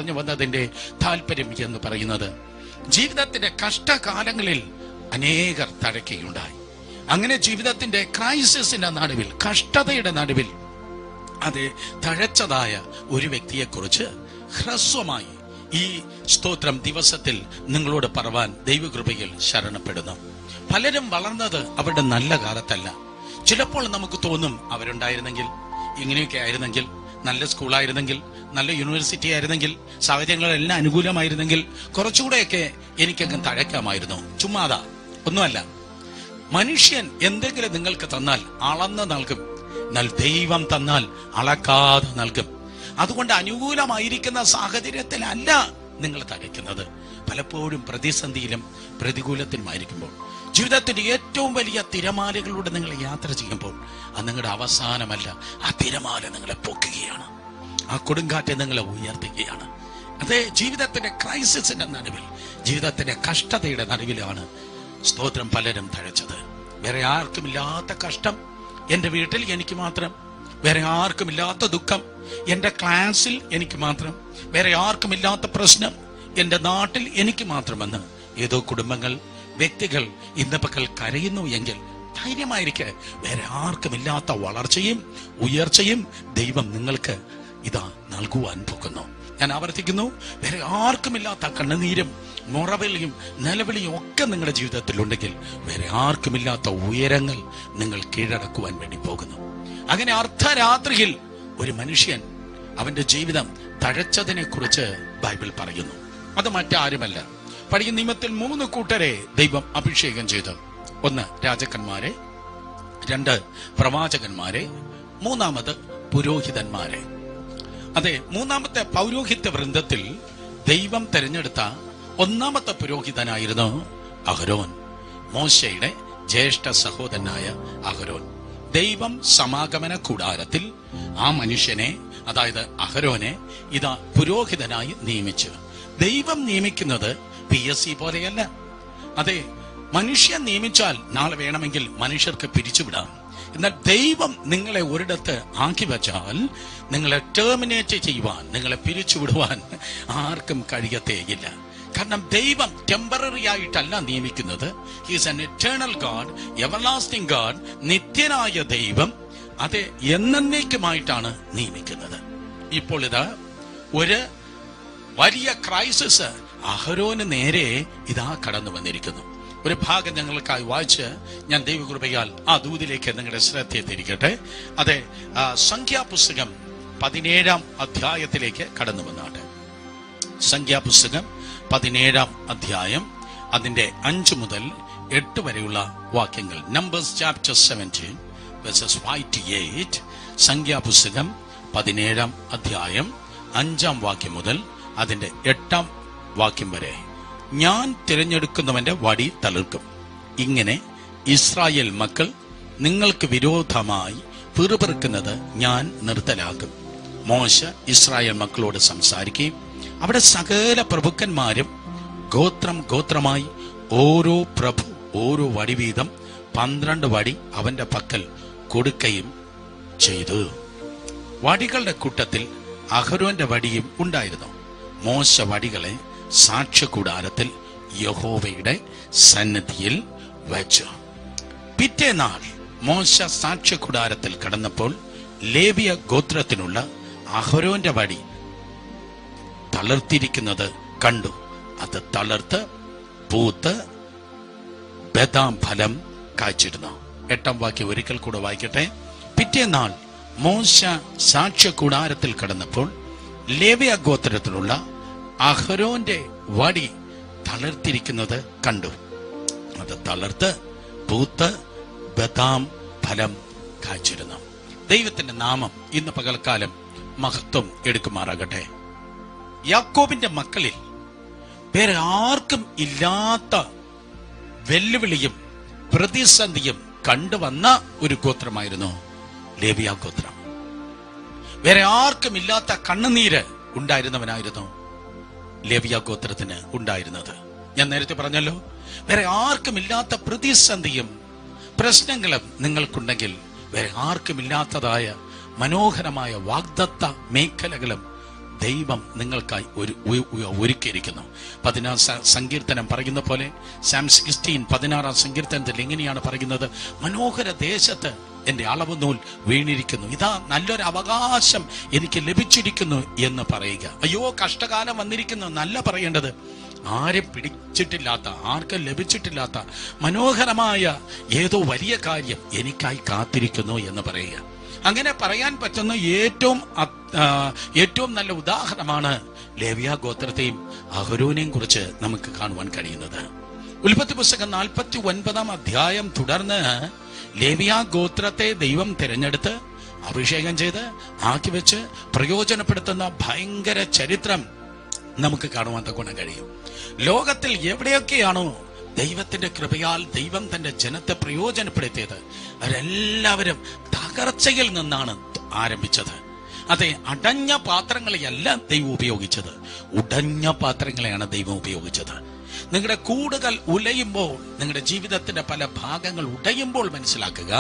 പറഞ്ഞു വന്നതിന്റെ താല്പര്യം എന്ന് പറയുന്നത്, ജീവിതത്തിന്റെ കഷ്ടകാലങ്ങളിൽ അനേകർ തഴയ്ക്കുകയുണ്ടായി. അങ്ങനെ ജീവിതത്തിന്റെ ക്രൈസിസിന്റെ നടുവിൽ, കഷ്ടതയുടെ നടുവിൽ അത് തഴച്ചതായ ഒരു വ്യക്തിയെക്കുറിച്ച് ഹ്രസ്വമായി ഈ സ്തോത്രം ദിവസത്തിൽ നിങ്ങളോട് പറവാൻ ദൈവകൃപയിൽ ശരണപ്പെടുന്നു. പലരും വളർന്നത് അവരുടെ നല്ല കാലത്തല്ല. ചിലപ്പോൾ നമുക്ക് തോന്നും, അവരുണ്ടായിരുന്നെങ്കിൽ, ഇങ്ങനെയൊക്കെ ആയിരുന്നെങ്കിൽ, നല്ല സ്കൂളായിരുന്നെങ്കിൽ, നല്ല യൂണിവേഴ്സിറ്റി ആയിരുന്നെങ്കിൽ, സാഹചര്യങ്ങളെല്ലാം അനുകൂലമായിരുന്നെങ്കിൽ കുറച്ചുകൂടെയൊക്കെ എനിക്കങ്ങ് തഴയ്ക്കാമായിരുന്നു. ചുമ്മാതാ, ഒന്നുമല്ല. മനുഷ്യൻ എന്തെങ്കിലും നിങ്ങൾക്ക് തന്നാൽ അളന്ന് നൽകും, എന്നാൽ ദൈവം തന്നാൽ അളക്കാതെ നൽകും. അതുകൊണ്ട് അനുകൂലമായിരിക്കുന്ന സാഹചര്യത്തിലല്ല നിങ്ങൾ തഴയ്ക്കുന്നത്. പലപ്പോഴും പ്രതിസന്ധിയിലും പ്രതികൂലത്തിലുമായിരിക്കുമ്പോൾ, ജീവിതത്തിന്റെ ഏറ്റവും വലിയ തിരമാലകളിലൂടെ നിങ്ങൾ യാത്ര ചെയ്യുമ്പോൾ, അത് നിങ്ങളുടെ അവസാനമല്ല. ആ തിരമാല നിങ്ങളെ പൊക്കുകയാണ്, ആ കൊടുങ്കാറ്റ് നിങ്ങളെ ഉയർത്തുകയാണ്. അതേ ജീവിതത്തിന്റെ ക്രൈസിസിന്റെ നടുവിൽ, ജീവിതത്തിന്റെ കഷ്ടതയുടെ നടുവിലാണ് സ്തോത്രം പലരും തഴച്ചത്. വേറെ ആർക്കുമില്ലാത്ത കഷ്ടം എന്റെ വീട്ടിൽ എനിക്ക് മാത്രം, വേറെ ആർക്കുമില്ലാത്ത ദുഃഖം എന്റെ ക്ലാസ്സിൽ എനിക്ക് മാത്രം, വേറെ ആർക്കുമില്ലാത്ത പ്രശ്നം എന്റെ നാട്ടിൽ എനിക്ക് മാത്രമെന്ന് ഏതോ കുടുംബങ്ങൾ, വ്യക്തികൾ ഇന്ന് പകൽ കരയുന്നു എങ്കിൽ ധൈര്യമായിരിക്കെ. വേറെ ആർക്കുമില്ലാത്ത വളർച്ചയും ഉയർച്ചയും ദൈവം നിങ്ങൾക്ക് ഇതാ നൽകുവാൻ പോകുന്നു. ഞാൻ ആവർത്തിക്കുന്നു, വേറെ ആർക്കുമില്ലാത്ത കണ്ണുനീരും മുറവിളിയും നിലവിളിയും ഒക്കെ നിങ്ങളുടെ ജീവിതത്തിൽ ഉണ്ടെങ്കിൽ വേറെ ആർക്കുമില്ലാത്ത ഉയരങ്ങൾ നിങ്ങൾ കീഴടക്കുവാൻ വേണ്ടി പോകുന്നു. അങ്ങനെ അർദ്ധരാത്രിയിൽ ഒരു മനുഷ്യൻ അവന്റെ ജീവിതം തഴച്ചതിനെ കുറിച്ച് ബൈബിൾ പറയുന്നു. അത് മറ്റാരുമല്ല, പഴയ നിയമത്തിൽ 3 കൂട്ടരെ ദൈവം അഭിഷേകം ചെയ്തു. 1 രാജാക്കന്മാരെ, 2 പ്രവാചകന്മാരെ, 3 പുരോഹിതന്മാരെ. അതെ, 3 പൗരോഹിത്യ വൃന്ദത്തിൽ ദൈവം തെരഞ്ഞെടുത്ത 1 പുരോഹിതനായിരുന്നു അഹരോൻ, മോശയുടെ ജ്യേഷ്ഠ സഹോദരനായ അഹരോൻ. ദൈവം സമാഗമന കൂടാരത്തിൽ ആ മനുഷ്യനെ, അതായത് അഹരോനെ ഇതാ പുരോഹിതനായി നിയമിച്ചു. ദൈവം നിയമിക്കുന്നത് PSC പോലെയല്ല. അതെ, മനുഷ്യൻ നിയമിച്ചാൽ നാളെ വേണമെങ്കിൽ മനുഷ്യർക്ക് പിരിച്ചുവിടാം. എന്നാൽ ദൈവം നിങ്ങളെ ഒരിടത്ത് ആക്കി വച്ചാൽ നിങ്ങളെ ടെർമിനേറ്റ് ചെയ്യുവാൻ, നിങ്ങളെ പിരിച്ചുവിടുവാൻ ആർക്കും കഴിയത്തേയില്ല. കാരണം ദൈവം ടെമ്പററി ആയിട്ടല്ല നിയമിക്കുന്നത്. He's an eternal God, everlasting God. നിത്യനായ ദൈവം അത് എന്നേക്കുമായിട്ടാണ് നിയമിക്കുന്നത്. ഇപ്പോൾ ഇത് ഒരു വലിയ ക്രൈസിസ് അഹരോന് നേരെ ഇതാ കടന്നു വന്നിരിക്കുന്നു. ഒരു ഭാഗം ഞങ്ങൾക്കായി വായിച്ച് ഞാൻ ദൈവകൃപയാൽ ആ ദൂതിലേക്ക് നിങ്ങളുടെ ശ്രദ്ധയെ തിരിക്കട്ടെ. അതെ, സംഖ്യാപുസ്തകം 17 അധ്യായത്തിലേക്ക് കടന്നു വന്നാട്ടെ. സംഖ്യാപുസ്തകം 17 അധ്യായം അതിന്റെ 5 മുതൽ 8 വരെയുള്ള വാക്യങ്ങൾ. Numbers chapter 17 versus 5 to 8. സംഖ്യാപുസ്തകം 17 അധ്യായം 5 വാക്യം മുതൽ അതിന്റെ 8 വാക്യം വരെ. ഞാൻ തിരഞ്ഞെടുക്കുന്നവന്റെ വടി തളിർക്കും. ഇങ്ങനെ ഇസ്രായേൽ മക്കൾ നിങ്ങൾക്ക് വിരോധമായി പിറുപിറുക്കുന്നത് ഞാൻ നിർത്തലാക്കും. മോശ ഇസ്രായേൽ മക്കളോട് സംസാരിക്കുകയും അവിടെ സകല പ്രഭുക്കന്മാരും ഗോത്രം ഗോത്രമായി ഓരോ പ്രഭു ഓരോ വടി വീതം 12 വടി അവന്റെ പക്കൽ കൊടുക്കുകയും ചെയ്തു. വടികളുടെ കൂട്ടത്തിൽ അഹരോന്റെ വടിയും ഉണ്ടായിരുന്നു. മോശ വടികളെ സാക്ഷ്യകൂടാരത്തിൽ യഹോവയുടെ സന്നിധിയിൽ വെച്ചു. പിറ്റേനാൾ മോശ സാക്ഷ്യകൂടാരത്തിൽ കടന്നപ്പോൾ ലേവിയ ഗോത്രത്തിനുള്ള അഹരോന്റെ വടി തളർത്തിരിക്കുന്നത് കണ്ടു. അത് തളർത്ത് പൂത്ത് ബദാം ഫലം കായ്ച്ചിരുന്നു. 8 വാക്യം ഒരിക്കൽ കൂടെ വായിക്കട്ടെ. പിറ്റേനാൾ മോശ സാക്ഷ്യകൂടാരത്തിൽ കടന്നപ്പോൾ ലേവിയ ഗോത്രത്തിലുള്ള അഹരോന്റെ വടി തളർത്തിരിക്കുന്നത് കണ്ടു. അത് തളർത്ത് പൂത്ത് ബദാം ഫലം കായ്ച്ചിരുന്നു. ദൈവത്തിന്റെ നാമം ഇന്ന് പകൽക്കാലം മഹത്വം എടുക്കുമാറാകട്ടെ. യാക്കോബിന്റെ മക്കളിൽ വേറെ ആർക്കും ഇല്ലാത്ത വെല്ലുവിളിയും പ്രതിസന്ധിയും കണ്ടുവന്ന ഒരു ഗോത്രമായിരുന്നു ലേവിയ ഗോത്രം. വേറെ ആർക്കും ഇല്ലാത്ത കണ്ണുനീര് ഉണ്ടായിരുന്നവനായിരുന്നു ലേവിയ ഗോത്രത്തിന് ഉണ്ടായിരുന്നത്. ഞാൻ നേരത്തെ പറഞ്ഞല്ലോ, വേറെ ആർക്കുമില്ലാത്ത പ്രതിസന്ധിയും പ്രശ്നങ്ങളും നിങ്ങൾക്കുണ്ടെങ്കിൽ വേറെ ആർക്കുമില്ലാത്തതായ മനോഹരമായ വാഗ്ദത്ത മേഖലകളും ദൈവം നിങ്ങൾക്കായി ഒരുക്കിയിരിക്കുന്നു. 16 സങ്കീർത്തനം പറയുന്ന പോലെ, സാം 16 16 സങ്കീർത്തനത്തിൽ എങ്ങനെയാണ് പറയുന്നത്? മനോഹര ദേശത്ത് എന്റെ അളവുനൂൽ വീണിരിക്കുന്നു, ഇതാ നല്ലൊരു അവകാശം എനിക്ക് ലഭിച്ചിരിക്കുന്നു എന്ന് പറയുക. അയ്യോ കഷ്ടകാലം വന്നിരിക്കുന്നു എന്നല്ല പറയേണ്ടത്. ആരും പിടിച്ചിട്ടില്ലാത്ത, ആർക്കും ലഭിച്ചിട്ടില്ലാത്ത മനോഹരമായ ഏതോ വലിയ കാര്യം എനിക്കായി കാത്തിരിക്കുന്നു എന്ന് പറയുക. അങ്ങനെ പറയാൻ പറ്റുന്ന ഏറ്റവും നല്ല ഉദാഹരണമാണ് ലേവ്യ ഗോത്രത്തെയും അഹരോനെയും കുറിച്ച് നമുക്ക് കാണുവാൻ കഴിയുന്നത്. ഉൽപ്പത്തി പുസ്തകം 49 അധ്യായം തുടർന്ന് ലേവ്യ ഗോത്രത്തെ ദൈവം തിരഞ്ഞെടുത്ത് അഭിഷേകം ചെയ്ത് ആക്കി വെച്ച് പ്രയോജനപ്പെടുത്തുന്ന ഭയങ്കര ചരിത്രം നമുക്ക് കാണുവാൻ ഗുണം കഴിയും. ലോകത്തിൽ എവിടെയൊക്കെയാണോ ദൈവത്തിന്റെ കൃപയാൽ ദൈവം തന്റെ ജനത്തെ പ്രയോജനപ്പെടുത്തിയത്, അവരെല്ലാവരും തകർച്ചയിൽ നിന്നാണ് ആരംഭിച്ചത്. അതെ, അടഞ്ഞ പാത്രങ്ങളെയല്ല ദൈവം ഉപയോഗിച്ചത്, ഉടഞ്ഞ പാത്രങ്ങളെയാണ് ദൈവം ഉപയോഗിച്ചത്. നിങ്ങളുടെ കൂടുകൾ ഉലയുമ്പോൾ, നിങ്ങളുടെ ജീവിതത്തിന്റെ പല ഭാഗങ്ങൾ ഉടയുമ്പോൾ മനസ്സിലാക്കുക,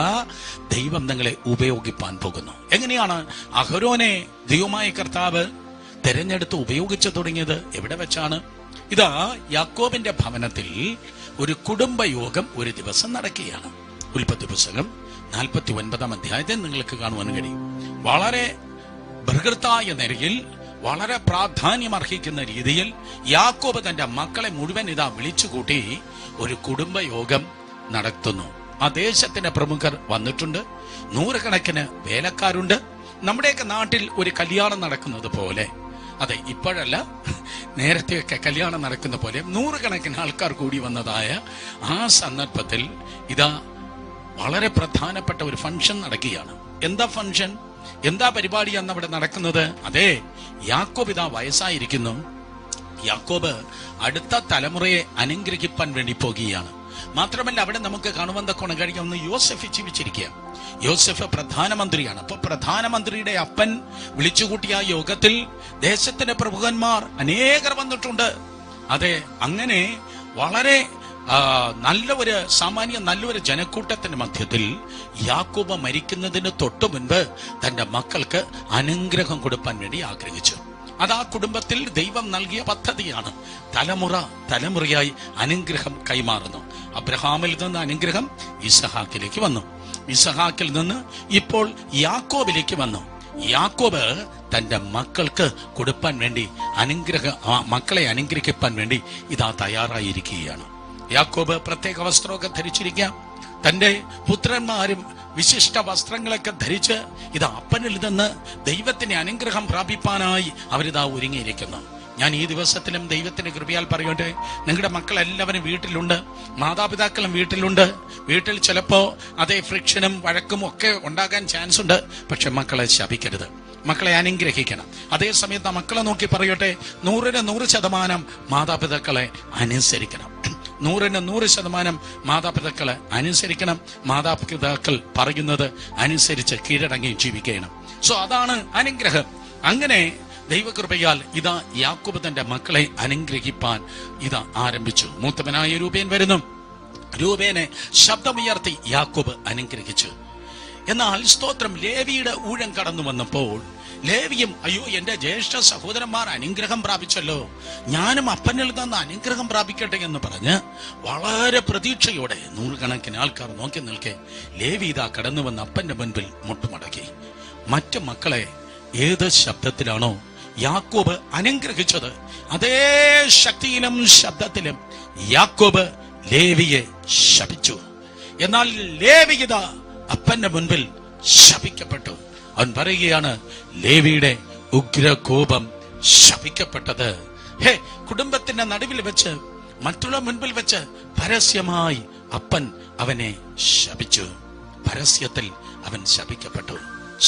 ദൈവം നിങ്ങളെ ഉപയോഗിപ്പാൻ പോകുന്നു. എങ്ങനെയാണ് അഹരോനെ ദൈവമായ കർത്താവ് തെരഞ്ഞെടുത്ത് ഉപയോഗിച്ചു തുടങ്ങിയത്? എവിടെ വെച്ചാണ്? ഇതാ യാക്കോബിന്റെ ഭവനത്തിൽ ഒരു കുടുംബയോഗം ഒരു ദിവസം നടക്കുകയാണ്. ഉൽപ്പത്തി പുസ്തകം 49 അധ്യായത്തിൽ നിങ്ങൾക്ക് കാണുവാൻ കഴിയും. വളരെ ബൃഹത്തായ നിലയിൽ, വളരെ പ്രാധാന്യം അർഹിക്കുന്ന രീതിയിൽ യാക്കോബ് തന്റെ മക്കളെ മുഴുവൻ ഇതാ വിളിച്ചുകൂട്ടി ഒരു കുടുംബയോഗം നടത്തുന്നു. ആ ദേശത്തിന്റെ പ്രമുഖർ വന്നിട്ടുണ്ട്, 100 കണക്കിന് വേലക്കാരുണ്ട്. നമ്മുടെയൊക്കെ നാട്ടിൽ ഒരു കല്യാണം നടക്കുന്നത് പോലെ, അതെ ഇപ്പോഴല്ല, നേരത്തെയൊക്കെ കല്യാണം നടക്കുന്ന പോലെ 100 കണക്കിന് ആൾക്കാർ കൂടി വന്നതായ ആ സന്ദർഭത്തിൽ ഇതാ വളരെ പ്രധാനപ്പെട്ട ഒരു ഫംഗ്ഷൻ നടക്കുകയാണ്. എന്താ ഫംഗ്ഷൻ, എന്താ പരിപാടിയാണ് അവിടെ നടക്കുന്നത്? അതെ, യാക്കോബ് ഇതാ വയസ്സായിരിക്കുന്നു. യാക്കോബ് അടുത്ത തലമുറയെ അനുഗ്രഹിപ്പാൻ വേണ്ടി പോകുകയാണ്. മാത്രമല്ല അവിടെ നമുക്ക് കാണുവാൻ തക്കോണം കഴിയുന്ന യോസെഫ് ജീവിച്ചിരിക്കുക. യോസെഫ് പ്രധാനമന്ത്രിയാണ്. അപ്പൊ പ്രധാനമന്ത്രിയുടെ അപ്പൻ വിളിച്ചുകൂട്ടിയ യോഗത്തിൽ ദേശത്തിന്റെ പ്രമുഖന്മാർ അനേകർ വന്നിട്ടുണ്ട്. അതെ, അങ്ങനെ വളരെ നല്ലൊരു ജനക്കൂട്ടത്തിന്റെ മധ്യത്തിൽ യാക്കോബ് മരിക്കുന്നതിന് തൊട്ടു മുൻപ് തന്റെ മക്കൾക്ക് അനുഗ്രഹം കൊടുക്കാൻ വേണ്ടി ആഗ്രഹിച്ചു. അത് ആ കുടുംബത്തിൽ ദൈവം നൽകിയ പദ്ധതിയാണ്. തലമുറയായി അനുഗ്രഹം കൈമാറുന്നു. അബ്രഹാമിൽ നിന്ന് അനുഗ്രഹം ഇസഹാക്കിലേക്ക് വന്നു, ഇസഹാക്കിൽ നിന്ന് ഇപ്പോൾ യാക്കോബിലേക്ക് വന്നു. യാക്കോബ് തന്റെ മക്കൾക്ക് കൊടുക്കാൻ വേണ്ടി മക്കളെ അനുഗ്രഹിക്കാൻ വേണ്ടി ഇതാ തയ്യാറായിരിക്കുകയാണ്. യാക്കോബ് പ്രത്യേക വസ്ത്രമൊക്കെ ധരിച്ചിരിക്കാം. തന്റെ പുത്രന്മാരും വിശിഷ്ട വസ്ത്രങ്ങളൊക്കെ ധരിച്ച് ഇതാ അപ്പനിൽ നിന്ന് ദൈവത്തിന്റെ അനുഗ്രഹം പ്രാപിപ്പാനായി അവരിതാ ഒരുങ്ങിയിരിക്കുന്നു. ഞാൻ ഈ ദിവസത്തിലും ദൈവത്തിന്റെ കൃപയാൽ പറയട്ടെ, നിങ്ങളുടെ മക്കളെല്ലാവരും വീട്ടിലുണ്ട്, മാതാപിതാക്കളും വീട്ടിലുണ്ട്. വീട്ടിൽ ചിലപ്പോ അതേ ഫ്രിക്ഷനും വഴക്കും ഒക്കെ ഉണ്ടാകാൻ ചാൻസ് ഉണ്ട്. പക്ഷെ മക്കളെ ശപിക്കരുത്, മക്കളെ അനുഗ്രഹിക്കണം. അതേ സമയത്ത് മക്കളെ നോക്കി പറയട്ടെ, 100% മാതാപിതാക്കളെ അനുസരിക്കണം. 100% മാതാപിതാക്കളെ അനുസരിക്കണം. മാതാപിതാക്കൾ പറയുന്നത് അനുസരിച്ച് കീഴടങ്ങി ജീവിക്കണം. സോ അതാണ് അനുഗ്രഹം. അങ്ങനെ ദൈവകൃപയാൽ ഇതാ യാക്കോബ് തന്റെ മക്കളെ അനുഗ്രഹിപ്പാൻ ഇതാ ആരംഭിച്ചു. മൂത്തവനായ രൂബേൻ വരുന്നു. രൂബേനെ ശബ്ദമുയർത്തി യാക്കോബ് അനുഗ്രഹിച്ചു. എന്നാൽ സ്തോത്രം, ലേവിയുടെ ഊഴം കടന്നു വന്നപ്പോൾ ലേവിയും അയ്യോ എന്റെ ജ്യേഷ്ഠ സഹോദരന്മാർ അനുഗ്രഹം പ്രാപിച്ചല്ലോ, ഞാനും അപ്പനിൽ നിന്ന് അനുഗ്രഹം പ്രാപിക്കട്ടെ എന്ന് പറഞ്ഞ് വളരെ പ്രതീക്ഷയോടെ 100 കണക്കിന് ആൾക്കാർ നോക്കി നിൽക്കെ ലേവി ഇതാ കടന്നു വന്ന് അപ്പന്റെ മുൻപിൽ മുട്ടുമടക്കി. മറ്റു മക്കളെ ഏത് ശബ്ദത്തിലാണോ യാക്കോബ് അനുഗ്രഹിച്ചത്, അതേ ശക്തിയിലും ശബ്ദത്തിലും യാക്കോബ് ലേവിയെ ശപിച്ചു. എന്നാൽ ലേവി ഇതാ അപ്പന്റെ മുൻപിൽ ശപിക്കപ്പെട്ടു. അവൻ പറയുകയാണ്, ലേവിയുടെ ഉഗ്രകോപം ശപിക്കപ്പെട്ടത്. കുടുംബത്തിന്റെ നടുവിൽ വെച്ച്, മറ്റുള്ള മുൻപിൽ വെച്ച് പരസ്യമായി അപ്പൻ അവനെ ശപിച്ചു. പരസ്യത്തിൽ അവൻ ശപിക്കപ്പെട്ടു.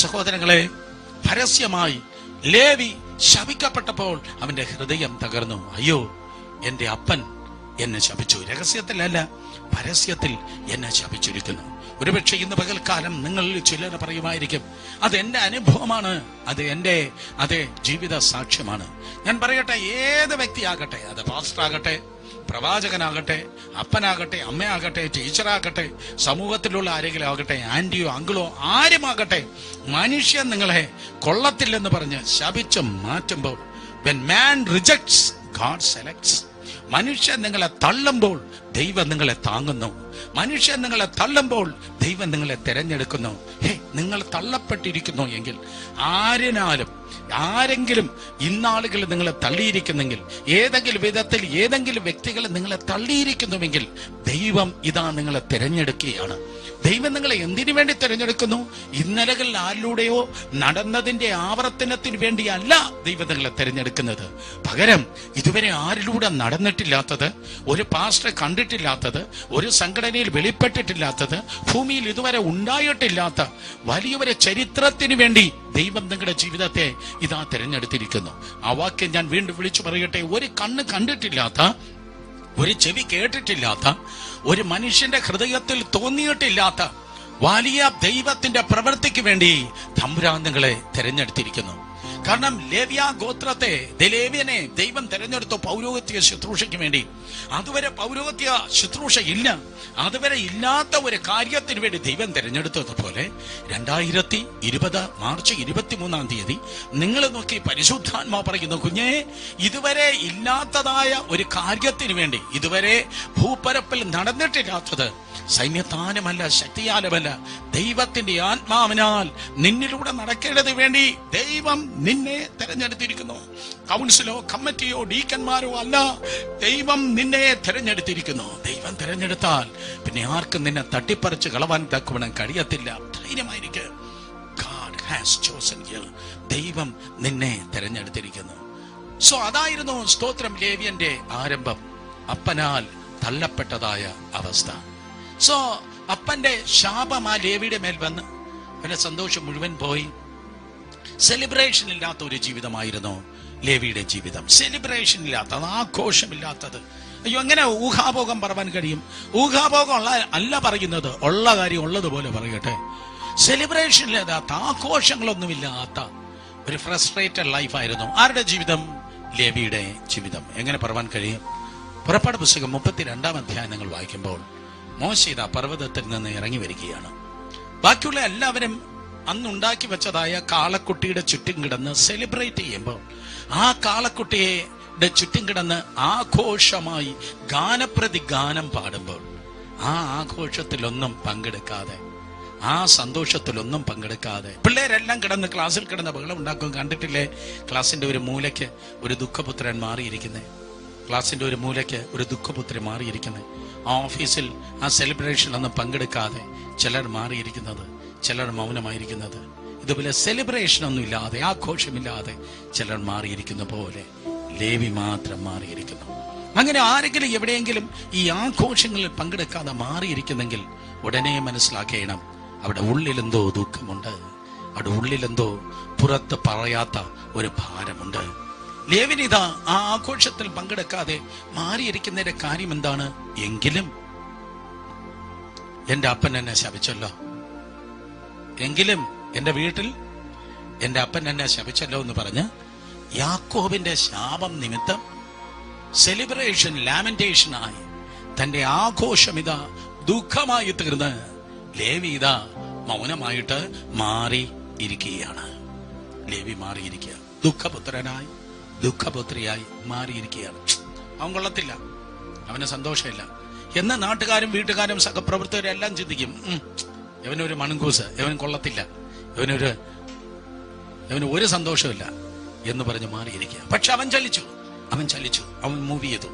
സഹോദരങ്ങളെ, പരസ്യമായി ലേവി ശപിക്കപ്പെട്ടപ്പോൾ അവന്റെ ഹൃദയം തകർന്നു. അയ്യോ, എന്റെ അപ്പൻ എന്നെ ശപിച്ചു. രഹസ്യത്തിലല്ല, പരസ്യത്തിൽ എന്നെ ശപിച്ചിരിക്കുന്നു. ഒരുപക്ഷെ ഇന്ന് പകൽക്കാലം നിങ്ങളിൽ ചിലർ പറയുമായിരിക്കും, അതെന്റെ അനുഭവമാണ്, അത് എന്റെ ജീവിത സാക്ഷ്യമാണ്. ഞാൻ പറയട്ടെ, ഏത് വ്യക്തിയാകട്ടെ, അത് പാസ്റ്റർ ആകട്ടെ, പ്രവാചകനാകട്ടെ, അപ്പനാകട്ടെ, അമ്മയാകട്ടെ, ടീച്ചറാകട്ടെ, സമൂഹത്തിലുള്ള ആരെങ്കിലും ആകട്ടെ, ആന്റിയോ അങ്കിളോ ആരുമാകട്ടെ, മനുഷ്യൻ നിങ്ങളെ കൊള്ളത്തില്ലെന്ന് പറഞ്ഞ് ശപിച്ച് മാറ്റുമ്പോൾ When man rejects, God selects. മനുഷ്യൻ നിങ്ങളെ തള്ളുമ്പോൾ ദൈവം നിങ്ങളെ താങ്ങുന്നു. മനുഷ്യൻ നിങ്ങളെ തള്ളുമ്പോൾ ദൈവം നിങ്ങളെ തിരഞ്ഞെടുക്കുന്നു. നിങ്ങൾ തള്ളപ്പെട്ടിരിക്കുന്നു എങ്കിൽ, ആരെങ്കിലും ഇന്നാളുകൾ നിങ്ങളെ തള്ളിയിരിക്കുന്നെങ്കിൽ, ഏതെങ്കിലും വിധത്തിൽ ഏതെങ്കിലും വ്യക്തികൾ നിങ്ങളെ തള്ളിയിരിക്കുന്നുവെങ്കിൽ, ദൈവം ഇതാ നിങ്ങളെ തിരഞ്ഞെടുക്കുകയാണ്. ദൈവം നിങ്ങളെ എന്തിനു വേണ്ടി തിരഞ്ഞെടുക്കുന്നു? ഇന്നലകളിൽ ആരിലൂടെയോ നടന്നതിന്റെ ആവർത്തനത്തിന് വേണ്ടിയല്ല ദൈവം നിങ്ങളെ തിരഞ്ഞെടുക്കുന്നത്. പകരം ഇതുവരെ ആരിലൂടെ നടന്നിട്ടില്ലാത്തത്, ഒരു പാസ്റ്റർ കണ്ടിട്ടില്ലാത്തത്, ഒരു സംഘടനയിൽ വെളിപ്പെട്ടിട്ടില്ലാത്തത്, ഭൂമിയിൽ ഇതുവരെ ഉണ്ടായിട്ടില്ലാത്ത വലിയൊരു ചരിത്രത്തിന് വേണ്ടി ദൈവം നിങ്ങളുടെ ജീവിതത്തെ ഇതാ തിരഞ്ഞെടുത്തിരിക്കുന്നു. ആ വാക്യം ഞാൻ വീണ്ടും വിളിച്ചു പറയട്ടെ. ഒരു കണ്ണ് കണ്ടിട്ടില്ലാത്ത, ഒരു ചെവി കേട്ടിട്ടില്ലാത്ത, ഒരു മനുഷ്യന്റെ ഹൃദയത്തിൽ തോന്നിയിട്ടില്ലാത്ത വലിയ ദൈവത്തിന്റെ പ്രവൃത്തിക്ക് വേണ്ടി തമ്പുരാൻ നിങ്ങളെ തിരഞ്ഞെടുത്തിരിക്കുന്നു. കാരണം ലേവ്യ ഗോത്രത്തെ, ലേവ്യനെ ദൈവം തിരഞ്ഞെടുത്തു പൗരോഹിത്യ ശുശ്രൂഷയ്ക്ക് വേണ്ടി. അതുവരെ പൗരോഹിത്യ ശുശ്രൂഷ ഇല്ല, അതുവരെ ഇല്ലാത്ത ഒരു കാര്യത്തിന് വേണ്ടി ദൈവം തിരഞ്ഞെടുത്തതുപോലെ 2020 മാർച്ച് 23 നിങ്ങൾ നോക്കി പരിശുദ്ധാത്മാ പറയുന്നു, കുഞ്ഞേ, ഇതുവരെ ഇല്ലാത്തതായ ഒരു കാര്യത്തിന് വേണ്ടി, ഇതുവരെ ഭൂപരപ്പിൽ നടന്നിട്ടില്ലാത്തത്, സൈന്യത്താനുമല്ല ശക്തിയാലുമല്ല ദൈവത്തിന്റെ ആത്മാവിനാൽ നിന്നിലൂടെ നടക്കേണ്ടത് വേണ്ടി ദൈവം നിന്നെ തെരഞ്ഞെടുത്തിരിക്കുന്നു. കൗൺസിലോ കമ്മിറ്റിയോ ഡീക്കന്മാരോ അല്ല, ദൈവം നിന്നെ തെരഞ്ഞെടുത്തിരിക്കുന്നു. ദൈവം തെരഞ്ഞെടുത്താൽ പിന്നെ ആർക്കും നിന്നെ തട്ടിപ്പറിച്ച് കളവാൻ തക്കവണ്ണം കഴിയത്തില്ല. ധൈര്യമായിരിക്കും. God has chosen you. ദൈവം നിന്നെ തെരഞ്ഞെടുത്തിരിക്കുന്നു. സോ അതായിരുന്നു സ്തോത്രം ലേവ്യന്റെ ആരംഭം, അപ്പനാൽ തള്ളപ്പെട്ടതായ അവസ്ഥ. സോ അപ്പന്റെ ശാപം ആ ലേവിയുടെ മേൽ വന്ന് അവന്റെ സന്തോഷം മുഴുവൻ പോയി. സെലിബ്രേഷൻ ഇല്ലാത്ത ഒരു ജീവിതമായിരുന്നു ലേവിയുടെ ജീവിതം. സെലിബ്രേഷൻ ഇല്ലാത്തത്, ആഘോഷമില്ലാത്തത്. അയ്യോ, എങ്ങനെ ഊഹാഭോഗം പറയാൻ കഴിയും? ഊഹാഭോഗം അല്ല പറയുന്നത്, ഉള്ള കാര്യം ഉള്ളതുപോലെ പറയട്ടെ. സെലിബ്രേഷൻ ഇല്ലാത്ത, ആഘോഷങ്ങളൊന്നുമില്ലാത്ത ഒരു ഫ്രസ്ട്രേറ്റഡ് ലൈഫായിരുന്നു ആരുടെ ജീവിതം? ലേവിയുടെ ജീവിതം. എങ്ങനെ പറയാൻ കഴിയും? പുറപ്പാട് പുസ്തകം 32 അധ്യായം നിങ്ങൾ വായിക്കുമ്പോൾ മോശെ പർവ്വതത്തിൽ നിന്ന് ഇറങ്ങി വരികയാണ്. ബാക്കിയുള്ള എല്ലാവരും അന്നുണ്ടാക്കി വെച്ചതായ കാളക്കുട്ടിയുടെ ചുറ്റും കിടന്ന് സെലിബ്രേറ്റ് ചെയ്യുമ്പോൾ, ആ കാളക്കുട്ടിയുടെ ചുറ്റും കിടന്ന് ആഘോഷമായി ഗാനപ്രതി ഗാനം പാടുമ്പോൾ, ആ ആഘോഷത്തിലൊന്നും പങ്കെടുക്കാതെ, ആ സന്തോഷത്തിലൊന്നും പങ്കെടുക്കാതെ പിള്ളേരെല്ലാം കിടന്ന് ക്ലാസ്സിൽ കിടന്ന് ബഹളം ഉണ്ടാക്കും. കണ്ടിട്ടില്ലേ? ക്ലാസിന്റെ ഒരു മൂലയ്ക്ക് ഒരു ദുഃഖപുത്രൻ മാറിയിരിക്കുന്നേ. ക്ലാസിന്റെ ഒരു മൂലയ്ക്ക് ഒരു ദുഃഖപുത്രി മാറിയിരിക്കുന്നത്. ആ ഓഫീസിൽ ആ സെലിബ്രേഷനൊന്നും പങ്കെടുക്കാതെ ചിലർ മാറിയിരിക്കുന്നത്, ചിലർ മൗനമായിരിക്കുന്നത്. ഇതുപോലെ സെലിബ്രേഷൻ ഒന്നും ഇല്ലാതെ, ആഘോഷമില്ലാതെ ചിലർ മാറിയിരിക്കുന്ന പോലെ ലേവി മാത്രം മാറിയിരിക്കുന്നു. അങ്ങനെ ആരെങ്കിലും എവിടെയെങ്കിലും ഈ ആഘോഷങ്ങളിൽ പങ്കെടുക്കാതെ മാറിയിരിക്കുന്നെങ്കിൽ ഉടനെ മനസ്സിലാക്കണം, അവിടെ ഉള്ളിലെന്തോ ദുഃഖമുണ്ട്, അവിടെ ഉള്ളിലെന്തോ പുറത്ത് പറയാത്ത ഒരു ഭാരമുണ്ട്. ലേവിനിതാ ആ ആഘോഷത്തിൽ പങ്കെടുക്കാതെ മാറിയിരിക്കുന്നതിന്റെ കാര്യം എന്താണ്? എങ്കിലും എന്റെ അപ്പൻ എന്നെ ശപിച്ചല്ലോ, എങ്കിലും എന്റെ വീട്ടിൽ എന്റെ അപ്പൻ എന്നെ ശപിച്ചല്ലോ എന്ന് പറഞ്ഞ് യാക്കോബിന്റെ ശാപം നിമിത്തം സെലിബ്രേഷൻ, ലാമെന്റേഷനായി തന്റെ ആഘോഷം ഇതാ ദുഃഖമായി തീർന്ന് ലേവി ഇതാ മൗനമായിട്ട് മാറി ഇരിക്കുകയാണ്. ലേവി മാറിയിരിക്കുക, ദുഃഖപുത്രനായി, ദുഃഖപുത്രിയായി മാറിയിരിക്കുകയാണ്. അവൻ കൊള്ളത്തില്ല, അവന് സന്തോഷമില്ല എന്ന് നാട്ടുകാരും വീട്ടുകാരും സഹപ്രവർത്തകരും എല്ലാം ചിന്തിക്കും. ഇവനൊരു മണങ്കൂസ്, ഇവൻ കൊള്ളത്തില്ല, ഇവന് ഒരു സന്തോഷമില്ല എന്ന് പറഞ്ഞ് മാറിയിരിക്കുക. പക്ഷെ അവൻ ചലിച്ചു, അവൻ മൂവ് ചെയ്തു.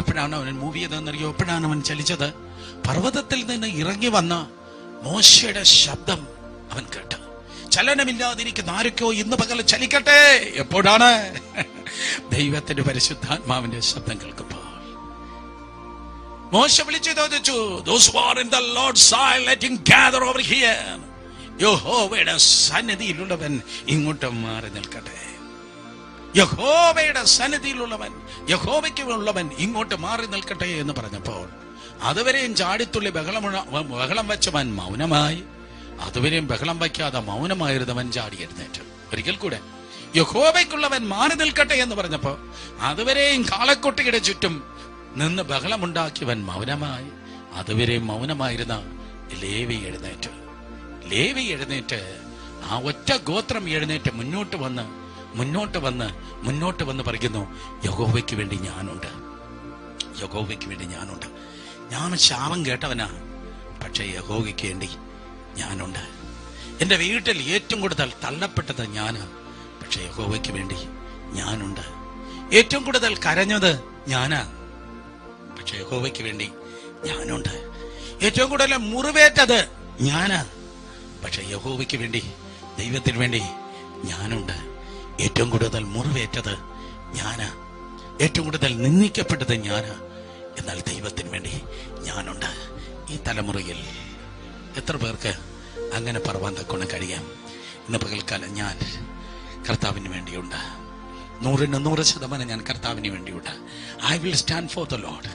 എപ്പോഴാണ് അവൻ മൂവ് ചെയ്തതെന്നറിയോ? എപ്പോഴാണ് അവൻ ചലിച്ചത്? പർവ്വതത്തിൽ നിന്ന് ഇറങ്ങി വന്ന മോശയുടെ ശബ്ദം അവൻ കേട്ടു. ചലനമില്ലാതിരിക്കുന്ന ആരൊക്കെയോ ഇന്ന് പകൽ ചലിക്കട്ടെ. എപ്പോഴാണ്? ദൈവത്തിന്റെ പരിശുദ്ധാത്മാവിന്റെ ശബ്ദം കേൾക്കുമ്പോൾ. മോശ വിളിച്ചു ചോദിച്ചു, those who are in the Lord's side, let him gather over here. യഹോവയുടെ സന്നിധിയിലുള്ളവൻ ഇങ്ങോട്ട് മാറി നിൽക്കട്ടെ. യഹോവയുടെ സന്നിധിയിലുള്ളവൻ, യഹോവയ്ക്കുള്ളവൻ ഇങ്ങോട്ട് മാറി നിൽക്കട്ടെ എന്ന് പറഞ്ഞപ്പോൾ അതുവരെയും ചാടിത്തുള്ളി ബഹളം വെച്ചവൻ മൗനമായി. അതുവരെയും ബഹളം വയ്ക്കാതെ മൗനമായിരുന്നവൻ ചാടി എഴുന്നേറ്റു. ഒരിക്കൽ കൂടെ യഹോവയ്ക്കുള്ളവൻ മാറി നിൽക്കട്ടെ എന്ന് പറഞ്ഞപ്പോ അതുവരെയും കാളക്കുട്ടിയുടെ ചുറ്റും നിന്ന് ബഹളമുണ്ടാക്കിയവൻ മൗനമായി. അതുവരെയും മൗനമായിരുന്ന ലേവി എഴുന്നേറ്റ് ആ ഒറ്റ ഗോത്രം എഴുന്നേറ്റ് മുന്നോട്ട് വന്ന് മുന്നോട്ട് വന്ന് പറയുന്നു, യഹോവയ്ക്ക് വേണ്ടി ഞാനുണ്ട്, യഹോവയ്ക്ക് വേണ്ടി ഞാനുണ്ട്. ഞാൻ ശാപം കേട്ടവനാ, പക്ഷെ യഹോവയ്ക്ക് വേണ്ടി ഞാനുണ്ട്. എൻ്റെ വീട്ടിൽ ഏറ്റവും കൂടുതൽ തള്ളപ്പെട്ടത് ഞാനാ, പക്ഷെ യഹോവയ്ക്ക് വേണ്ടി ഞാനുണ്ട്. ഏറ്റവും കൂടുതൽ കരഞ്ഞത് ഞാനാ, പക്ഷെ യഹോവയ്ക്ക് വേണ്ടി ഞാനുണ്ട്. ഏറ്റവും കൂടുതൽ മുറിവേറ്റത് ഞാനാ, പക്ഷെ യഹോവയ്ക്ക് വേണ്ടി, ദൈവത്തിന് വേണ്ടി ഞാനുണ്ട്. ഏറ്റവും കൂടുതൽ മുറിവേറ്റത് ഞാനാ, ഏറ്റവും കൂടുതൽ നിന്ദിക്കപ്പെട്ടത് ഞാനാ, എന്നാൽ ദൈവത്തിന് വേണ്ടി ഞാനുണ്ട്. ഈ തലമുറയിൽ എത്ര പേർക്ക് അങ്ങനെ പറവാൻ തക്കൊണ്ട് കഴിയാം? ഇന്ന് പകൽക്കാലം ഞാൻ കർത്താവിന് വേണ്ടിയുണ്ട്. 100% ഞാൻ കർത്താവിന് വേണ്ടിയുണ്ട്. I will stand for the Lord.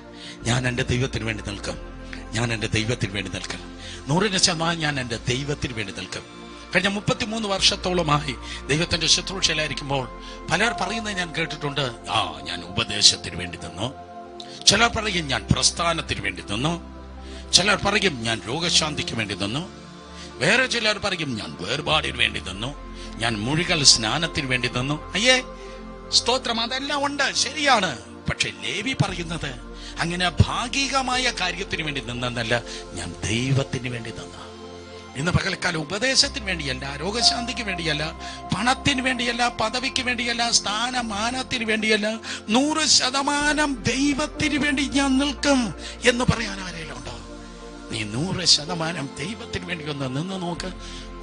ഞാൻ എൻ്റെ ദൈവത്തിന് വേണ്ടി നിൽക്കും. ഞാൻ എൻ്റെ ദൈവത്തിന് വേണ്ടി നിൽക്കും. 100% ഞാൻ എൻ്റെ ദൈവത്തിന് വേണ്ടി നിൽക്കും. കഴിഞ്ഞ 33 വർഷത്തോളമായി ദൈവത്തിന്റെ ശുശ്രൂഷയിലായിരിക്കുമ്പോൾ പലർ പറയുന്നത് ഞാൻ കേട്ടിട്ടുണ്ട്, ഞാൻ ഉപദേശത്തിന് വേണ്ടി നിന്നു. ചിലർ പറയും ഞാൻ പ്രസ്ഥാനത്തിന് വേണ്ടി നിന്നു. ചിലർ പറയും ഞാൻ രോഗശാന്തിക്ക് വേണ്ടി നിന്നു. വേറെ ചിലർ പറയും ഞാൻ വേർപാടിന് വേണ്ടി നിന്നു, ഞാൻ മുഴുകൽ സ്നാനത്തിന് വേണ്ടി നിന്നു. അയ്യേ, സ്തോത്രം, അതെല്ലാം ഉണ്ട്, ശരിയാണ്. പക്ഷെ ലേവി പറയുന്നത് അങ്ങനെ ഭാഗികമായ കാര്യത്തിന് വേണ്ടി നിന്നല്ല, ഞാൻ ദൈവത്തിന് വേണ്ടി നിന്ന. ഇന്ന് പകൽക്കാലം ഉപദേശത്തിന് വേണ്ടിയല്ല, രോഗശാന്തിക്ക് വേണ്ടിയല്ല, പണത്തിന് വേണ്ടിയല്ല, പദവിക്ക് വേണ്ടിയല്ല, സ്ഥാനമാനത്തിന് വേണ്ടിയല്ല, 100% ദൈവത്തിന് വേണ്ടി ഞാൻ നിൽക്കും എന്ന് പറയാൻ ആരെങ്കിലും ഉണ്ടോ? നീ 100% ദൈവത്തിന് വേണ്ടി ഒന്ന് നിന്ന് നോക്ക്.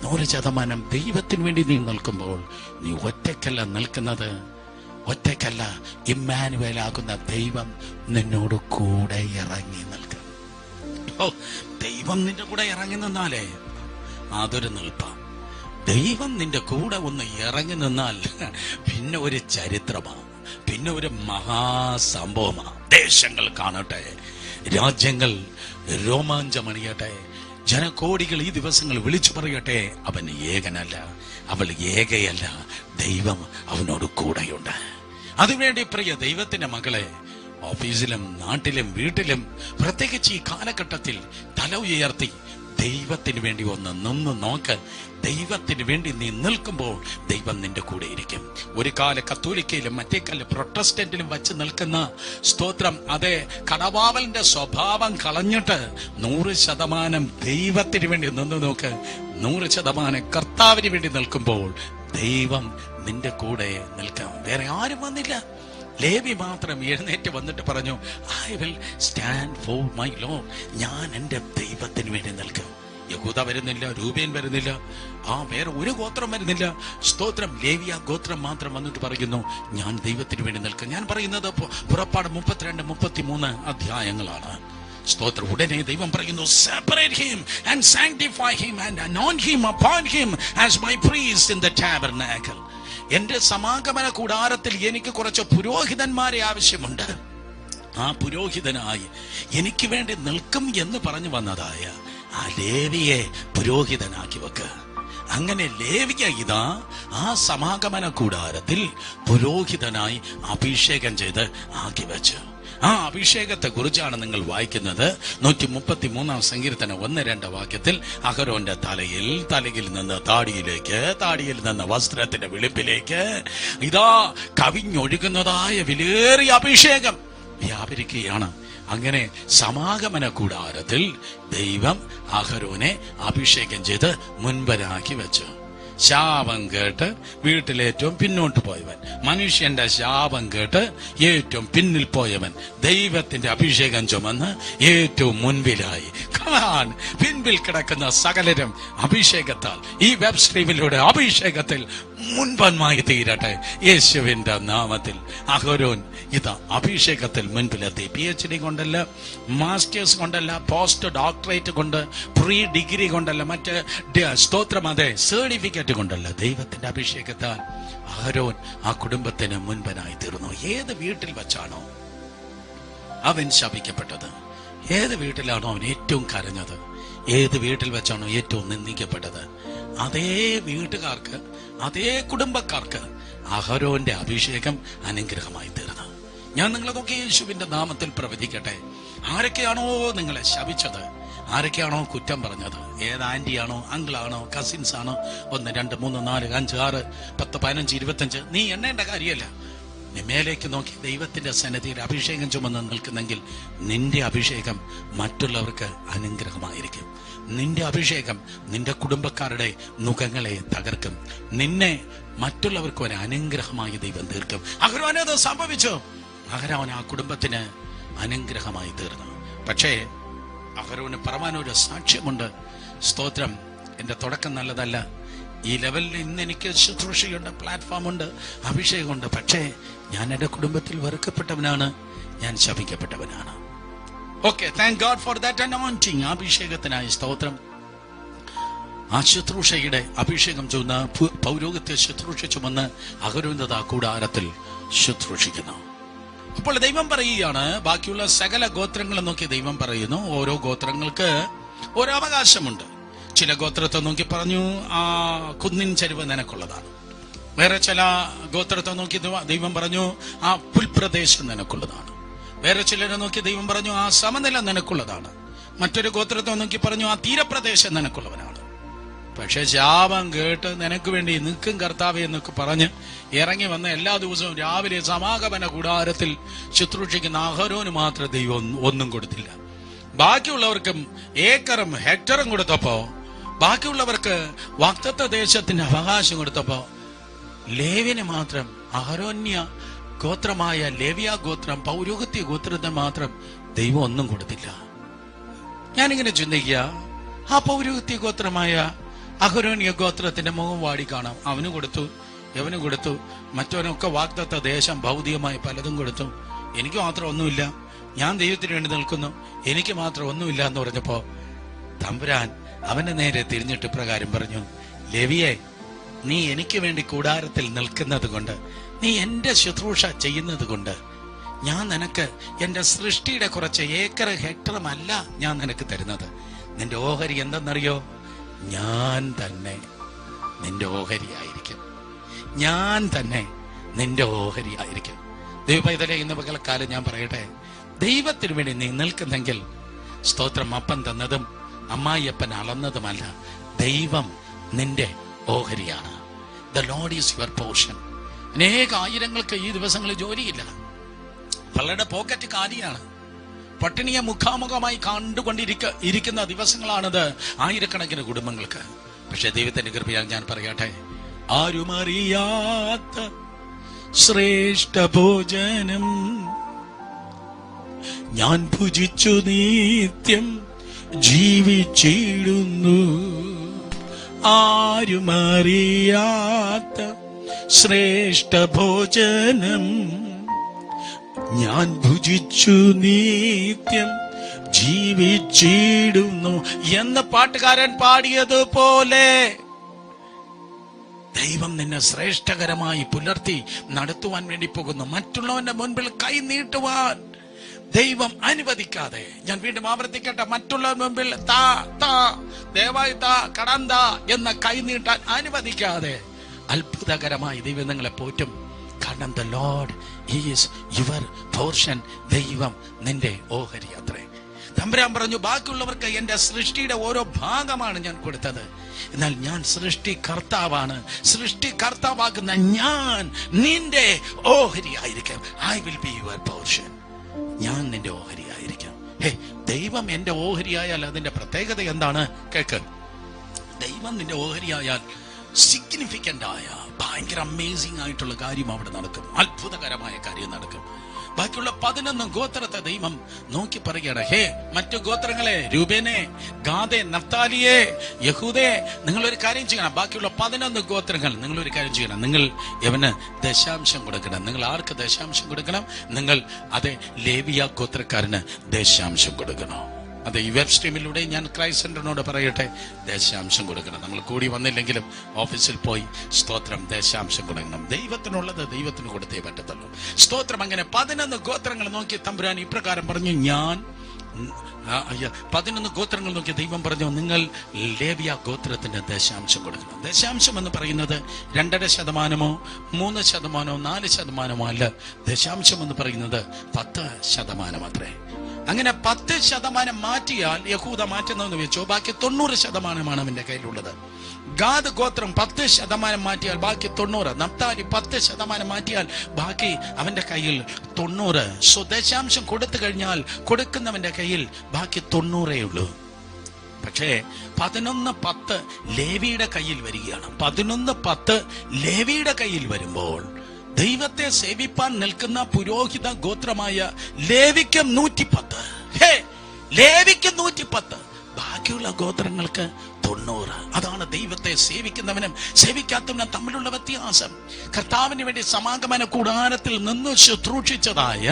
100% ദൈവത്തിന് വേണ്ടി നീ നിൽക്കുമ്പോൾ നീ ഒറ്റയ്ക്കല്ല നിൽക്കുന്നത്. ഒറ്റയ്ക്കല്ല, ഇമ്മാനുവേലാകുന്ന ദൈവം നിന്നോട് കൂടെ ഇറങ്ങി നിൽക്കും. ദൈവം നിന്റെ കൂടെ ഇറങ്ങി നിന്നാലേ അതൊരു നിൽപ്പ. ദൈവം നിന്റെ കൂടെ ഒന്ന് ഇറങ്ങി നിന്നാൽ പിന്നെ ഒരു ചരിത്രമാണ്, പിന്നെ ഒരു മഹാസംഭവമാണ്. ദേശങ്ങൾ കാണട്ടെ, രാജ്യങ്ങൾ രോമാഞ്ചമണിയട്ടെ, ജനകോടികൾ ഈ ദിവസങ്ങൾ വിളിച്ചു പറയട്ടെ, അവൻ ഏകനല്ല, അവൾ ഏകയല്ല, ദൈവം അവനോട് കൂടെയുണ്ട്. അതിനുവേണ്ടി പ്രിയ ദൈവത്തിന്റെ മകളെ, ഓഫീസിലും നാട്ടിലും വീട്ടിലും പ്രത്യേകിച്ച് ഈ കാലഘട്ടത്തിൽ തല ഉയർത്തി ദൈവത്തിന് വേണ്ടി ഒന്ന് നിന്ന് നോക്ക്. ദൈവത്തിന് വേണ്ടി നീ നിൽക്കുമ്പോൾ ദൈവം നിന്റെ കൂടെ ഇരിക്കും. ഒരു കാല കത്തോലിക്കയിലും മറ്റേ കാല പ്രൊട്ടസ്റ്റന്റിലും വച്ച് നിൽക്കുന്ന, സ്തോത്രം, അതെ, കടവാവലിന്റെ സ്വഭാവം കളഞ്ഞിട്ട് 100% ദൈവത്തിന് വേണ്ടി നിന്ന് നോക്ക്. 100% കർത്താവിന് വേണ്ടി നിൽക്കുമ്പോൾ ദൈവം നിന്റെ കൂടെ നിൽക്കാം. വേറെ ആരും വന്നില്ല. ലേവി മാത്രം എഴുന്നേറ്റ് വന്നിട്ട് പറഞ്ഞു, I will stand for my Lord. ഞാൻ എൻ്റെ ദൈവത്തിന് വേണ്ടി നിൽക്കും. യഹൂദ വരുന്നില്ല, രൂബേൻ വരുന്നില്ല, വേറെ ഒരു ഗോത്രം വരുന്നില്ല. സ്തോത്രം, ലേവിയ ഗോത്രം മാത്രം വന്നിട്ട് പറയുന്നു, ഞാൻ ദൈവത്തിന് വേണ്ടി നിൽക്കും. ഞാൻ പറയുന്നത് പുറപ്പാട് 32-33 അധ്യായങ്ങളാണ്. സ്തോത്രം. ഉടനെ ദൈവം പറയുന്നു, separate him and sanctify him and anoint him appoint him as my priest in the tabernacle. എന്റെ സമാഗമന കൂടാരത്തിൽ എനിക്ക് കുറച്ച് പുരോഹിതന്മാരെ ആവശ്യമുണ്ട്. ആ പുരോഹിതനായി എനിക്ക് വേണ്ടി നിൽക്കും എന്ന് പറഞ്ഞു വന്നതായ ആ ലേവിയെ പുരോഹിതനാക്കി വെക്ക്. അങ്ങനെ ലേവിയെ ഇതാ ആ സമാഗമന കൂടാരത്തിൽ പുരോഹിതനായി അഭിഷേകം ചെയ്ത് ആക്കി വെച്ചു. ആ അഭിഷേകത്തെ കുറിച്ചാണ് നിങ്ങൾ വായിക്കുന്നത് 133 സങ്കീർത്തനം 1-2 വാക്യത്തിൽ. അഹരോന്റെ തലയിൽ നിന്ന് താടിയിലേക്ക്, താടിയിൽ നിന്ന് വസ്ത്രത്തിന്റെ വെളുപ്പിലേക്ക് ഇതാ കവിഞ്ഞൊഴുകുന്നതായ വിലേറിയ അഭിഷേകം വ്യാപരിക്കുകയാണ്. അങ്ങനെ സമാഗമന കൂടാരത്തിൽ ദൈവം അഹരോനെ അഭിഷേകം ചെയ്ത് മുൻപരാക്കി വെച്ചു. ശാപം കേട്ട് വീട്ടിലേറ്റവും പിന്നോട്ട് പോയവൻ, മനുഷ്യന്റെ ശാപം കേട്ട് ഏറ്റവും പിന്നിൽ പോയവൻ, ദൈവത്തിന്റെ അഭിഷേകം ചുമന്ന് ഏറ്റവും മുൻപിലായി. പിൻപിൽ കിടക്കുന്ന സകലരും അഭിഷേകത്താൽ, ഈ വെബ് സ്ട്രീമിലൂടെ അഭിഷേകത്തിൽ മുൻപന്മായി തീരട്ടെ യേശുവിന്റെ നാമത്തിൽ. അഹരോൻ ഇതാ അഭിഷേകത്തിൽ മുൻപിലെത്തി. PhD കൊണ്ടല്ല, മാസ്റ്റേഴ്സ് കൊണ്ടല്ല, പോസ്റ്റ് ഡോക്ടറേറ്റ് കൊണ്ട്, പ്രീ ഡിഗ്രി കൊണ്ടല്ല, മറ്റ് സ്തോത്രം, അതെ, സർട്ടിഫിക്കറ്റ് കൊണ്ടല്ല, ദൈവത്തിന്റെ അഭിഷേകത്താൽ അഹരോൻ ആ കുടുംബത്തിന് മുൻപനായി തീർന്നു. ഏത് വീട്ടിൽ വെച്ചാണോ അവൻ ശപിക്കപ്പെട്ടത്, ഏത് വീട്ടിലാണോ അവൻ ഏറ്റവും കരഞ്ഞത്, ഏത് വീട്ടിൽ വെച്ചാണോ ഏറ്റവും നിന്ദിക്കപ്പെട്ടത്, അതേ വീട്ടുകാർക്ക്, അതേ കുടുംബക്കാർക്ക് അഹരോന്റെ അഭിഷേകം അനുഗ്രഹമായി തീർന്നു. ഞാൻ നിങ്ങളെ നോക്കി യേശുവിന്റെ നാമത്തിൽ പ്രവചിക്കട്ടെ, ആരൊക്കെയാണോ നിങ്ങളെ ശപിച്ചത്, ആരൊക്കെയാണോ കുറ്റം പറഞ്ഞത്, ഏത് ആന്റിയാണോ, അങ്കിളാണോ, കസിൻസ് ആണോ, 1 2 3 4 5 6 10 15 25, നീ എണ്ണേണ്ട കാര്യമല്ല. നീ മേലേക്ക് നോക്കി ദൈവത്തിന്റെ സന്നിധിയിൽ അഭിഷേകം ചുമന്ന് നിൽക്കുന്നെങ്കിൽ നിന്റെ അഭിഷേകം മറ്റുള്ളവർക്ക് അനുഗ്രഹമായിരിക്കും. നിന്റെ അഭിഷേകം നിന്റെ കുടുംബക്കാരുടെ മുഖങ്ങളെ തകർക്കും. നിന്നെ മറ്റുള്ളവർക്ക് ഒരു അനുഗ്രഹമായി ദൈവം തീർക്കും. അഹരോനത് സംഭവിച്ചു. അഹരോൻ ആ കുടുംബത്തിന് അനുഗ്രഹമായി തീർന്നു. പക്ഷേ അഹരോന് പറവാനൊരു സാക്ഷ്യമുണ്ട്. സ്തോത്രം. എന്റെ തുടക്കം നല്ലതല്ല. ഈ ലെവലിൽ ഇന്ന് എനിക്ക് ശുശ്രൂഷയുണ്ട്, പ്ലാറ്റ്ഫോമുണ്ട്, അഭിഷേകമുണ്ട്. പക്ഷേ ഞാൻ എൻ്റെ കുടുംബത്തിൽ വെറുക്കപ്പെട്ടവനാണ്, ഞാൻ ശപിക്കപ്പെട്ടവനാണ്. Okay, thank God for that anointing. അഭിഷേകത്തിനായി സ്തോത്രം. ആ ശുശ്രൂഷയുടെ അഭിഷേകം ചുമന്ന പൗരോഹിത്യ ശുശ്രൂഷ ചുമന്ന് അഹരോൻ കൂടാരത്തിൽ ശുശ്രൂഷിക്കുന്നു. അപ്പോൾ ദൈവം പറയുകയാണ്, ബാക്കിയുള്ള സകല ഗോത്രങ്ങളെ നോക്കി ദൈവം പറയുന്നു, ഓരോ ഗോത്രങ്ങൾക്ക് ഓരോ അവകാശമുണ്ട്. ചില ഗോത്രത്തെ നോക്കി പറഞ്ഞു, ആ കുന്നിൻ ചരിവ് നിനക്കുള്ളതാണ്. വേറെ ചില ഗോത്രത്തെ നോക്കി ദൈവം പറഞ്ഞു, ആ പുൽപ്രദേശം നിനക്കുള്ളതാണ്. വേറെ ചിലരെ നോക്കി ദൈവം പറഞ്ഞു, ആ സമനില നിനക്കുള്ളതാണ്. മറ്റൊരു ഗോത്രത്തെ നോക്കി പറഞ്ഞു, ആ തീരപ്രദേശം നിനക്കുള്ളവനാണ്. പക്ഷെ ശാപം കേട്ട് നിനക്ക് വേണ്ടി നിൽക്കും കർത്താവേ എന്നൊക്കെ പറഞ്ഞ് ഇറങ്ങി വന്ന എല്ലാ ദിവസവും രാവിലെ സമാഗമന കൂടാരത്തിൽ ശുശ്രൂഷിക്കുന്ന അഹരോന് മാത്രം ദൈവം ഒന്നും കൊടുത്തില്ല. ബാക്കിയുള്ളവർക്കും ഏക്കറും ഹെക്ടറും കൊടുത്തപ്പോ, ബാക്കിയുള്ളവർക്ക് വാഗ്ദത്ത ദേശത്തിന്റെ അവകാശം കൊടുത്തപ്പോ, ലേവ്യന് മാത്രം, അഹരോന്യ ഗോത്രമായ ലേവ്യ ഗോത്രം, പൗരോഹിത്യ ഗോത്രത്തെ മാത്രം ദൈവം ഒന്നും കൊടുത്തില്ല. ഞാനിങ്ങനെ ചിന്തിക്കുക, ആ പൗരോഹിത്യ ഗോത്രമായ അഹരോന്യ ഗോത്രത്തിന്റെ മുഖം വാടി കാണാം. അവന് കൊടുത്തു, യവന് കൊടുത്തു, മറ്റവനൊക്കെ വാഗ്ദത്ത ദേശം ഭൗതികമായി പലതും കൊടുത്തു. എനിക്ക് മാത്രം ഒന്നുമില്ല, ഞാൻ ദൈവത്തിന് വേണ്ടി നിൽക്കുന്നു, എനിക്ക് മാത്രം ഒന്നുമില്ല എന്ന് പറഞ്ഞപ്പോ തമ്പുരാൻ അവന്റെ നേരെ തിരിഞ്ഞിട്ട് പ്രകാരം പറഞ്ഞു, ലേവിയെ, നീ എനിക്ക് വേണ്ടി കൂടാരത്തിൽ നിൽക്കുന്നത് കൊണ്ട്, നീ എന്റെ ശുശ്രൂഷ ചെയ്യുന്നത് കൊണ്ട് ഞാൻ നിനക്ക് എന്റെ സൃഷ്ടിയുടെ കുറച്ച് ഏക്കർ ഹെക്ടറും അല്ല ഞാൻ നിനക്ക് തരുന്നത്. നിന്റെ ഓഹരി എന്തെന്നറിയോ? ഞാൻ തന്നെ നിന്റെ ഓഹരിയായിരിക്കും. ഞാൻ തന്നെ നിന്റെ ഓഹരിയായിരിക്കും. ദൈവപൈതലേ, ഇന്ന് പകൽക്കാലം ഞാൻ പറയട്ടെ, ദൈവത്തിന് വേണ്ടി നീ നിൽക്കുന്നെങ്കിൽ സ്തോത്രം, അപ്പം തന്നതും അമ്മായിയപ്പൻ അളന്നതുമല്ല, ദൈവം നിന്റെ ഓഹരിയാണ്. The Lord is your portion. അനേക ആയിരങ്ങൾക്ക് ഈ ദിവസങ്ങളിൽ ജോലിയില്ല, പലരുടെ പോക്കറ്റ് കാലിയാണ്, പട്ടിണിയെ മുഖാമുഖമായി കണ്ടുകൊണ്ടിരിക്കുന്ന ദിവസങ്ങളാണിത് ആയിരക്കണക്കിന് കുടുംബങ്ങൾക്ക്. പക്ഷെ ദൈവത്തിന്റെ കൃപയാൽ ഞാൻ പറയട്ടെ, ആരുമറിയാത്ത ശ്രേഷ്ഠ ഭോജനം ഞാൻ ഭുജിച്ചു നിത്യം ജീവിച്ചിടുന്നു. ആരുമറിയാത്ത ശ്രേഷ്ഠ ഭോജനം ഞാൻ ഭുജിച്ചു നിത്യം ജീവിച്ചിടുന്നു എന്ന് പാട്ടുകാരൻ പാടിയതുപോലെ ദൈവം നിന്നെ ശ്രേഷ്ഠകരമായി പുലർത്തി നടത്തുവാൻ വേണ്ടി പോകുന്നു. മറ്റുള്ളവന്റെ മുൻപിൽ കൈ നീട്ടുവാൻ ദൈവം അനുവദിക്കാതെ, ഞാൻ വീണ്ടും ആവർത്തിക്കട്ടെ, മറ്റുള്ളവരുടെ മുമ്പിൽ താ താ ദയവായി താ കടം താ എന്ന കൈ നീട്ടാൻ അനുവദിക്കാതെ അത്ഭുതകരമായി ദൈവം നിങ്ങളെ പോറ്റും. കാരണം the Lord is your portion. ദൈവം നിന്റെ ഓഹരി അത്രേ. തമ്പുരാൻ പറഞ്ഞു, ബാക്കിയുള്ളവർക്ക് എന്റെ സൃഷ്ടിയുടെ ഓരോ ഭാഗമാണ് ഞാൻ കൊടുത്തത്, എന്നാൽ ഞാൻ സൃഷ്ടികർത്താവാണ്. സൃഷ്ടികർത്താവാകുന്ന ഞാൻ നിന്റെ ഓഹരി ആയിരിക്കും. I will be your portion. ഞാൻ നിന്റെ ഓഹരി ആയിരിക്കും. ദൈവം എന്റെ ഓഹരിയായാൽ അതിന്റെ പ്രത്യേകത എന്താണ്? കേക്ക്, ദൈവം നിന്റെ ഓഹരിയായാൽ സിഗ്നിഫിക്കന്റ് ആയ ഭയങ്കര അമേസിംഗ് ആയിട്ടുള്ള കാര്യം അവിടെ നടക്കും. അത്ഭുതകരമായ കാര്യം നടക്കും. ബാക്കിയുള്ള 11 ഗോത്രത്തെ ദൈവം നോക്കി പറയുകയാണ്, ഹേ മറ്റു ഗോത്രങ്ങളെ, രൂബേനെ, ഗാദേ, നഫ്താലിയെ, യഹൂദേ, നിങ്ങളൊരു കാര്യം ചെയ്യണം. ബാക്കിയുള്ള 11 ഗോത്രങ്ങൾ നിങ്ങളൊരു കാര്യം ചെയ്യണം. നിങ്ങൾ യവന് ദശാംശം കൊടുക്കണം. നിങ്ങൾ ആർക്ക് ദശാംശം കൊടുക്കണം? നിങ്ങൾ അതെ ലേവിയ ഗോത്രക്കാരന് ദശാംശം കൊടുക്കണം. അതെ, ഈ വെബ് സ്ട്രീമിലൂടെ ഞാൻ ക്രൈസ്റ്റ് സെന്ററിനോട് പറയട്ടെ, ദശാംശം കൊടുക്കണം. നമ്മൾ കൂടി വന്നില്ലെങ്കിലും ഓഫീസിൽ പോയി സ്തോത്രം ദശാംശം കൊടുക്കണം. ദൈവത്തിനുള്ളത് ദൈവത്തിന് കൊടുത്തേ പറ്റത്തുള്ളൂ. സ്തോത്രം. അങ്ങനെ 11 ഗോത്രങ്ങൾ നോക്കി തമ്പുരാൻ ഇപ്രകാരം പറഞ്ഞു, ഞാൻ 11 ഗോത്രങ്ങൾ നോക്കി ദൈവം പറഞ്ഞു, നിങ്ങൾ ലേവ്യ ഗോത്രത്തിന് ദശാംശം കൊടുക്കണം. ദശാംശം എന്ന് പറയുന്നത് 2.5%, 3%, 4% അല്ല. ദശാംശം എന്ന് പറയുന്നത് 10% അത്രേ. അങ്ങനെ 10% മാറ്റിയാൽ യഹൂദ മാറ്റുന്നതെന്ന് വെച്ചോ, ബാക്കി 90% അവന്റെ കയ്യിലുള്ളത്. ഗാദ് ഗോത്രം 10% മാറ്റിയാൽ ബാക്കി 90. നഫ്താലി 10% മാറ്റിയാൽ ബാക്കി അവന്റെ കയ്യിൽ 90. സ്വദേശാംശം കൊടുത്തു കഴിഞ്ഞാൽ കൊടുക്കുന്നവന്റെ കയ്യിൽ ബാക്കി 90 ഉള്ളൂ. പക്ഷേ 11-10 ലേവിയുടെ കയ്യിൽ വരികയാണ്. 11-10 ലേവിയുടെ കയ്യിൽ വരുമ്പോൾ ദൈവത്തെ സേവിപ്പാൻ നിൽക്കുന്ന പുരോഹിത ഗോത്രമായ ലേവിക്ക് 110. ലേവിക്ക് 110, ബാക്കിയുള്ള ഗോത്രങ്ങൾക്ക് 90. അതാണ് ദൈവത്തെ സേവിക്കുന്നവനും സേവിക്കാത്തവനും തമ്മിലുള്ള വ്യത്യാസം. കർത്താവിന് വേണ്ടി സമാഗമന കൂടാരത്തിൽ നിന്ന് ശുശ്രൂഷിച്ചതായ